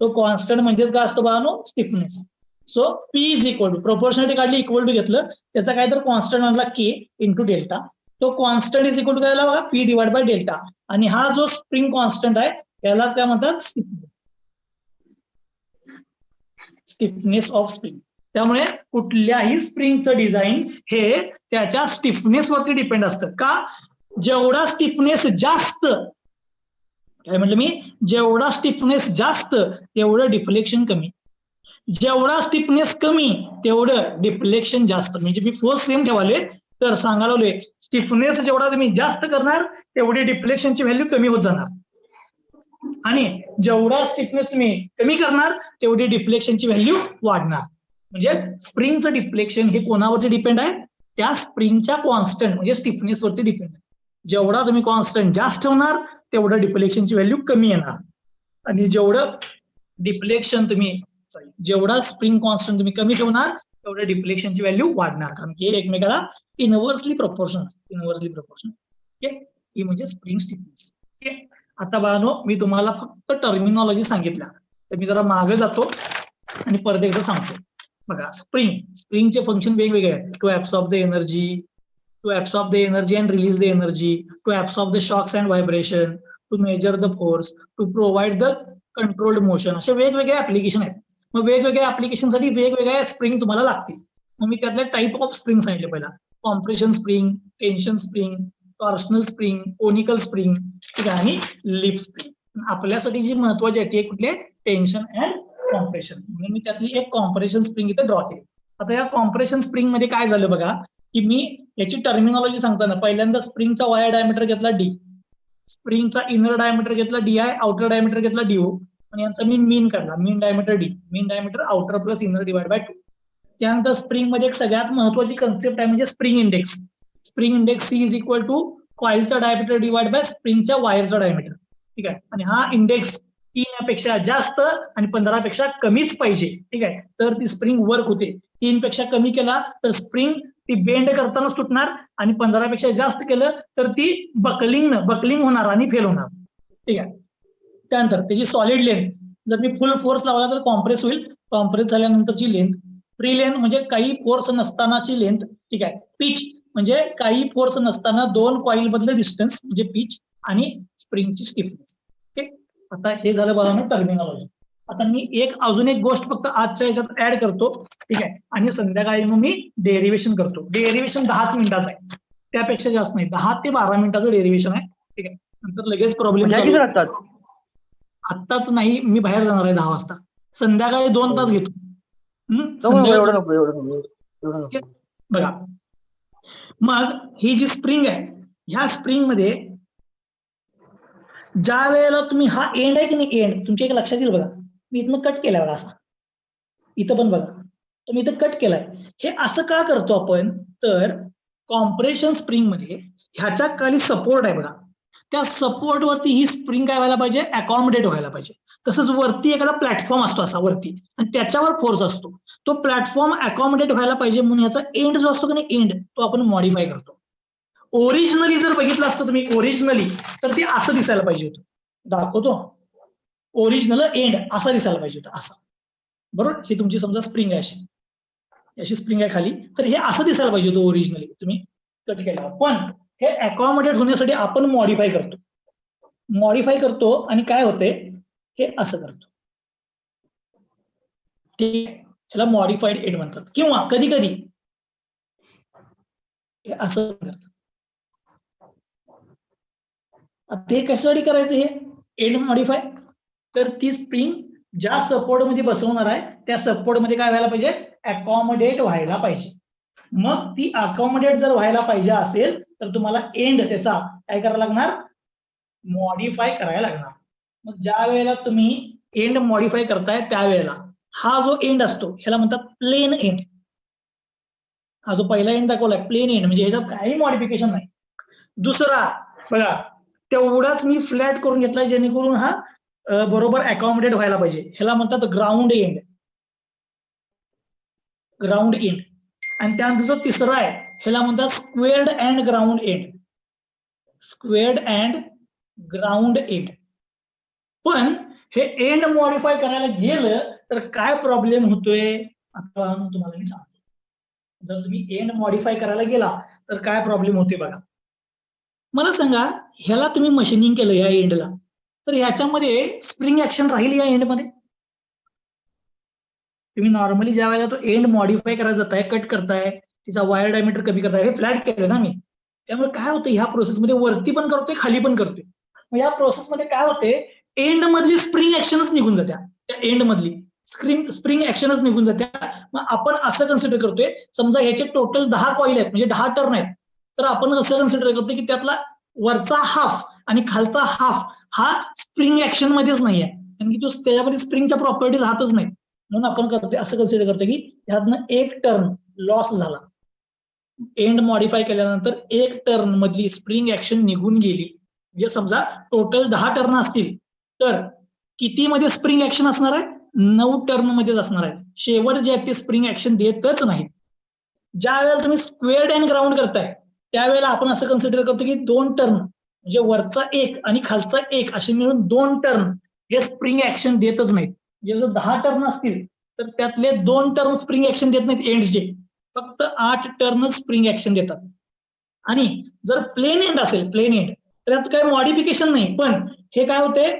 तो कॉन्स्टंट म्हणजेच काय असतो बाळांनो, stiffness. So P is equal to, proportionality काढली इक्वल टू घेतलं, त्याचा काहीतरी कॉन्स्टंट आणला के इंटू डेल्टा. तो कॉन्स्टंट इज इक्वल टू काय बघा, पी डिवाइड बाय डेल्टा. आणि हा जो स्प्रिंग कॉन्स्टंट आहे यालाच काय म्हणतात, स्टिफनेस ऑफ स्प्रिंग. त्यामुळे कुठल्याही स्प्रिंगचं डिझाईन हे त्याच्या स्टिफनेस वरती डिपेंड असतं. का, जेवढा स्टिफनेस जास्त, काय म्हटलं मी, जेवढा स्टिफनेस जास्त तेवढं डिफ्लेक्शन कमी, जेवढा स्टिफनेस कमी तेवढं डिफ्लेक्शन जास्त. म्हणजे मी फोर्स सेम ठेवाले तर सांगायला स्टिफनेस जेवढा तुम्ही जास्त करणार तेवढी डिफ्लेक्शनची व्हॅल्यू कमी होत जाणार, आणि जेवढा स्टिफनेस तुम्ही कमी करणार तेवढी डिफ्लेक्शनची व्हॅल्यू वाढणार. म्हणजे स्प्रिंगचं डिफ्लेक्शन हे कोणावरती डिपेंड आहे, त्या स्प्रिंगच्या कॉन्स्टंट म्हणजे स्टिफनेस वरती डिपेंड आहे. जेवढा तुम्ही कॉन्स्टंट जास्त ठेवणार तेवढं डिफ्लेक्शनची व्हॅल्यू कमी येणार, आणि जेवढं डिफ्लेक्शन तुम्ही जेवढा स्प्रिंग कॉन्स्टंट तुम्ही कमी ठेवणार तेवढं डिफ्लेक्शनची व्हॅल्यू वाढणार, कारण की एकमेकाला इनव्हर्सली प्रपोर्शनल. ठीक, ही म्हणजे स्प्रिंग स्टिफनेस. ठीक आहे. आता बाळांनो मी तुम्हाला फक्त टर्मिनॉलॉजी सांगितल्या, तर मी जरा मागे जातो आणि परत एकदा सांगतो. बघा, स्प्रिंगचे फंक्शन वेगवेगळे आहेत. To absorb the energy, to absorb the energy and release the energy, to absorb the shocks and vibration, to measure the force, to provide the controlled motion, असे वेगवेगळे ऍप्लिकेशन आहेत. मग वेगवेगळ्या ऍप्लिकेशनसाठी वेगवेगळ्या स्प्रिंग तुम्हाला लागतील. मग मी त्यातले टाईप ऑफ स्प्रिंग सांगितले. पहिला compression spring, tension spring, torsional spring, conical spring, ठीक आहे, आणि लिप स्प्रिंग. आपल्यासाठी जी महत्वाची आहे ती कुठली, टेन्शन अँड कॉम्प्रेशन. म्हणून मी त्यातली एक कॉम्प्रेशन स्प्रिंग इथे ड्रॉ केली. आता या कॉम्प्रेशन स्प्रिंग मध्ये काय झालं बघा, की मी याची टर्मिनॉलॉजी सांगताना पहिल्यांदा स्प्रिंगचा वायर डायमीटर घेतला डी, स्प्रिंगचा इनर डायमीटर घेतला डी आय, आउटर डायमीटर घेतला डीओ, आणि यांचा मी मीन काढला, mean diameter D, mean diameter outer plus inner divide by 2. त्यानंतर स्प्रिंग मध्ये एक सगळ्यात महत्वाची कन्सेप्ट आहे म्हणजे spring index. Spring index C is equal to कॉइलचा डायमीटर डिवाइड बाय स्प्रिंगच्या वायरचा डायमीटर. ठीक आहे, आणि हा इंडेक्स 3 पेक्षा जास्त आणि 15 पेक्षा कमीच पाहिजे. ठीक आहे, तर ती स्प्रिंग वर्क होते. 3 पेक्षा कमी केला तर स्प्रिंग ती बेंड करतानाच तुटणार, आणि 15 पेक्षा जास्त केलं तर ती बकलिंग होणार आणि फेल होणार. ठीक आहे, त्यानंतर त्याची सॉलिड लेंथ, जर मी फुल फोर्स लावला तर कॉम्प्रेस होईल, कॉम्प्रेस झाल्यानंतरची लेंथ. फ्री लेंथ म्हणजे काही फोर्स नसतानाची लेंथ. ठीक आहे, पिच म्हणजे काही फोर्स नसताना 2 कॉईल मधलं डिस्टन्स म्हणजे पिच, आणि स्प्रिंगची स्टिफनेस. ठीक, आता हे झालं बघा ना टर्मिनॉलॉजी. आता मी अजून एक गोष्ट फक्त आजच्या ह्याच्यात ऍड करतो. ठीक आहे, आणि संध्याकाळी मग मी डेरिव्हेशन करतो. डेरिव्हेशन 10 मिनिटाचं आहे, त्यापेक्षा जास्त नाही. 10 ते 12 मिनिटाचं डेरिव्हेशन आहे. ठीक आहे, नंतर लगेच प्रॉब्लेम. आत्ताच नाही, मी बाहेर जाणार आहे 10 वाजता. संध्याकाळी 2 तास घेतो. बघा, मग ही जी स्प्रिंग आहे ह्या स्प्रिंग मध्ये ज्या वेळेला तुम्ही हा एंड आहे की नाही, एंड तुमच्या एक लक्षात येईल बघा, मी इथनं कट केलाय बघा, असा इथं पण बघा तुम्ही इथं कट केलाय. हे असं का करतो आपण, तर कॉम्प्रेशन स्प्रिंग मध्ये ह्याच्या खाली सपोर्ट आहे बघा, त्या सपोर्ट वरती ही स्प्रिंग काय व्हायला पाहिजे, अकॉमोडेट व्हायला पाहिजे. तसंच वरती एखादा प्लॅटफॉर्म असतो असा वरती, आणि त्याच्यावर फोर्स असतो, तो प्लॅटफॉर्म अकॉमोडेट व्हायला पाहिजे म्हणून याचा एंड जो असतो की नाही, एंड तो आपण मॉडिफाय करतो. ओरिजिनली जर बघितलं असतं तुम्ही ओरिजिनली, तर ते असं दिसायला पाहिजे होतं. दाखवतो, ओरिजिनल एंड असा दिसायला पाहिजे होता, असा. बरोबर, ही तुमची समजा स्प्रिंग आहे, अशी स्प्रिंग आहे खाली, तर हे असं दिसायला पाहिजे होतं ओरिजिनली तुम्ही कट केल्यावर. पण हे अकॉमोडेट होण्यासाठी आपण मॉडिफाय करतो आणि काय होते, हे असं करतो. ठीक आहे, ह्याला मॉडिफाईड एंड म्हणतात. किंवा कधी कधी हे असं करतात. ते कशासाठी करायचं हे एंड मॉडिफाय, तर ती स्प्रिंग ज्या सपोर्ट मध्ये बसवणार आहे त्या सपोर्ट मध्ये काय व्हायला पाहिजे, अकॉमोडेट व्हायला पाहिजे. मग ती अकॉमोडेट जर व्हायला पाहिजे असेल तर तुम्हाला एंड त्याचा काय करायला लागणार, मॉडिफाय करायला लागणार. मग ज्या वेळेला तुम्ही एंड मॉडिफाय करताय त्यावेळेला हा जो एंड असतो ह्याला म्हणतात प्लेन एंड. हा जो पहिला एंड दाखवलाय प्लेन एंड, म्हणजे ह्याच्यात काही मॉडिफिकेशन नाही. दुसरा बघा, तेवढाच मी फ्लॅट करून घेतलाय जेणेकरून हा बरोबर अकॉमोडेट व्हायला पाहिजे. ह्याला म्हणतात ग्राउंड एंड. आणि त्यानंतर जो तिसरा आहे ह्याला म्हणतात स्क्वेअर्ड अँड ग्राउंड एंड. पण हे एंड मॉडिफाय करायला गेलं तर काय प्रॉब्लेम होतोय, आता तुम्हाला मी सांगतो. जर तुम्ही एंड मॉडिफाय करायला गेला तर काय प्रॉब्लेम होते बघा. मला सांगा, ह्याला तुम्ही मशीनिंग केलं या एंडला, तर ह्याच्यामध्ये स्प्रिंग ऍक्शन राहील या एंडमध्ये. तुम्ही नॉर्मली ज्या वेळेला तो एंड मॉडिफाय करायला जाताय, कट करताय, तिचा वायर डायमीटर कमी करताय, हे फ्लॅट केलं ना मी, त्यामुळे काय होतं ह्या प्रोसेसमध्ये वरती पण करतोय खाली पण करतोय. मग या प्रोसेसमध्ये काय होते, एंड मधली स्प्रिंग ऍक्शनच निघून जात्या, त्या एंड मधली स्प्रिंग ऍक्शनच निघून जात्या. मग आपण असं कन्सिडर करतोय, समजा ह्याचे टोटल 10 कॉईल आहेत म्हणजे 10 टर्न आहेत, तर आपण असं कन्सिडर करतोय की त्यातला वरचा हाफ आणि खालचा हाफ हा स्प्रिंग ऍक्शन मध्येच नाहीये, कारण की तो त्याच्यामध्ये स्प्रिंगच्या प्रॉपर्टी राहतच नाही. म्हणून आपण करतोय असं कन्सिडर करतो की ह्यातनं एक टर्न लॉस झाला. एंड मॉडिफाय केल्यानंतर एक टर्न मधली स्प्रिंग ऍक्शन निघून गेली. म्हणजे समजा टोटल 10 टर्न असतील तर किती मध्ये स्प्रिंग ऍक्शन असणार आहे, 9 टर्न मध्येच असणार आहे. शेवट जे आहे ते स्प्रिंग ऍक्शन देतच नाही. ज्या वेळेला तुम्ही स्क्वेअर्ड अँड ग्राउंड करताय त्यावेळेला आपण असं कन्सिडर करतो की 2 टर्न म्हणजे वरचा एक आणि खालचा एक असे मिळून 2 टर्न हे स्प्रिंग ऍक्शन देतच नाहीत. म्हणजे जर 10 टर्न असतील तर त्यातले 2 टर्न स्प्रिंग ऍक्शन देत नाहीत एंडचे, फक्त 8 टर्न स्प्रिंग ऍक्शन देतात. आणि जर प्लेन एंड असेल, प्लेन एंड, तर त्यात काही मॉडिफिकेशन नाही, पण हे काय होते,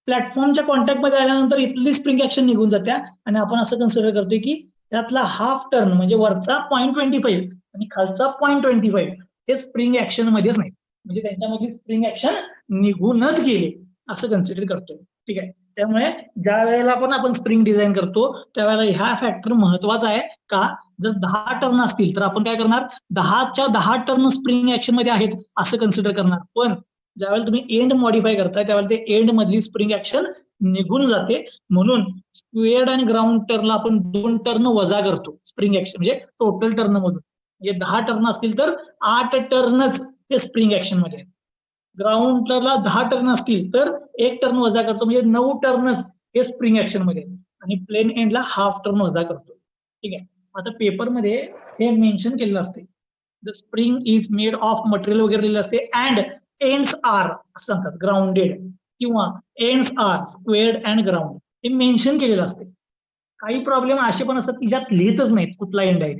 प्लॅटफॉर्मच्या कॉन्टॅक्ट मध्ये आल्यानंतर इथली स्प्रिंग ऍक्शन निघून जात्या आणि आपण असं कन्सिडर करतोय की त्यातला हाफ टर्न म्हणजे वरचा 0.25 आणि खालचा 0.25 हे स्प्रिंग ऍक्शन मध्येच नाही, म्हणजे त्यांच्यामध्ये स्प्रिंग ऍक्शन निघूनच गेले असं कन्सिडर करतोय. ठीक आहे, त्यामुळे ज्या वेळेला पण आपण स्प्रिंग डिझाईन करतो त्यावेळेला ह्या फॅक्टर महत्वाचा आहे का, जर 10 टर्न असतील तर आपण काय करणार, 10च्या 10 टर्न स्प्रिंग ऍक्शन मध्ये आहेत असं कन्सिडर करणार. पण ज्यावेळेला तुम्ही एंड मॉडिफाय करताय त्यावेळेला ते एंड मधली स्प्रिंग ऍक्शन निघून जाते. म्हणून स्क्वेअर्ड आणि ग्राउंड टर्नला आपण 2 टर्न वजा करतो स्प्रिंग ऍक्शन म्हणजे टोटल टर्न मधून. म्हणजे 10 टर्न असतील तर 8 टर्नच ते स्प्रिंग ऍक्शन मध्ये. ग्राउंड टर्नला 10 टर्न असतील तर 1 टर्न वजा करतो म्हणजे 9 टर्नच हे स्प्रिंग ऍक्शन मध्ये, आणि प्लेन एंडला हाफ टर्न वजा करतो. ठीक आहे, आता पेपरमध्ये हे मेन्शन केलेलं असते, the spring is made of material वगैरे दिलेलं असते अँड एंड्स आर असं सांगतात ग्राउंडेड किंवा ends are squared and ground, हे मेन्शन केलेलं असते. काही प्रॉब्लेम असे पण असतात की ज्यात लिहितच नाहीत कुठला एंड आहे,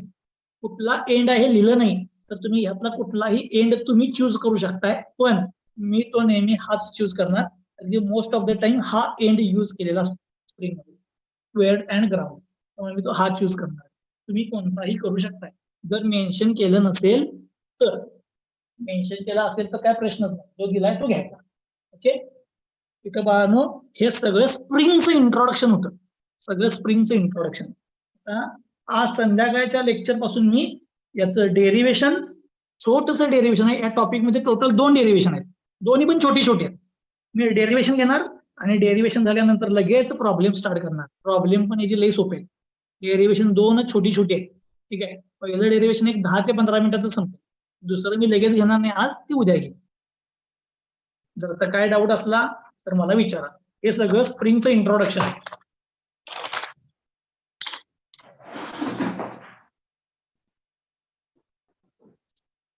कुठला एंड आहे हे लिहिलं नाही तर तुम्ही ह्यातला कुठलाही एंड तुम्ही चूज करू शकताय. पण मी तो नेहमी हाच चूज करणार, कारण मोस्ट ऑफ द टाइम हा एंड यूज केलेला असतो स्प्रिंग मध्ये, स्क्वेअर्ड अँड ग्राउंड, त्यामुळे मी तो हा चूज करणार. तुम्ही कोणताही करू शकताय. जर मेन्शन केलं नसेल तर, मेन्शन केला असेल तर काय प्रश्नच नाही, जो दिलाय तो घ्यायचा. ओके, तिथं बाळांनो हे सगळं स्प्रिंगचं इंट्रोडक्शन होतं, सगळं स्प्रिंगचं इंट्रोडक्शन. आज संध्याकाळच्या लेक्चर पासून मी याचं डेरिवेशन छोटंसं डेरिव्हेशन आहे. या टॉपिक मध्ये टोटल 2 डेरिव्हेशन आहेत. दोन्ही पण छोटी छोटी आहेत. मी डेरिव्हेशन घेणार आणि डेरिव्हेशन झाल्यानंतर लगेच प्रॉब्लेम स्टार्ट करणार. प्रॉब्लेम पण याची लई सोपे आहे. डेरिव्हेशन 2च छोटी छोटी आहे. ठीक आहे. पहिलं डेरिव्हेशन एक 10 ते 15 मिनिटातच संपतं. दुसरं मी लगेच घेणार नाही आज, ती उद्या घेईन. जर आता काय डाऊट असला तर मला विचारा. हे सगळं स्प्रिंगचं इंट्रोडक्शन आहे.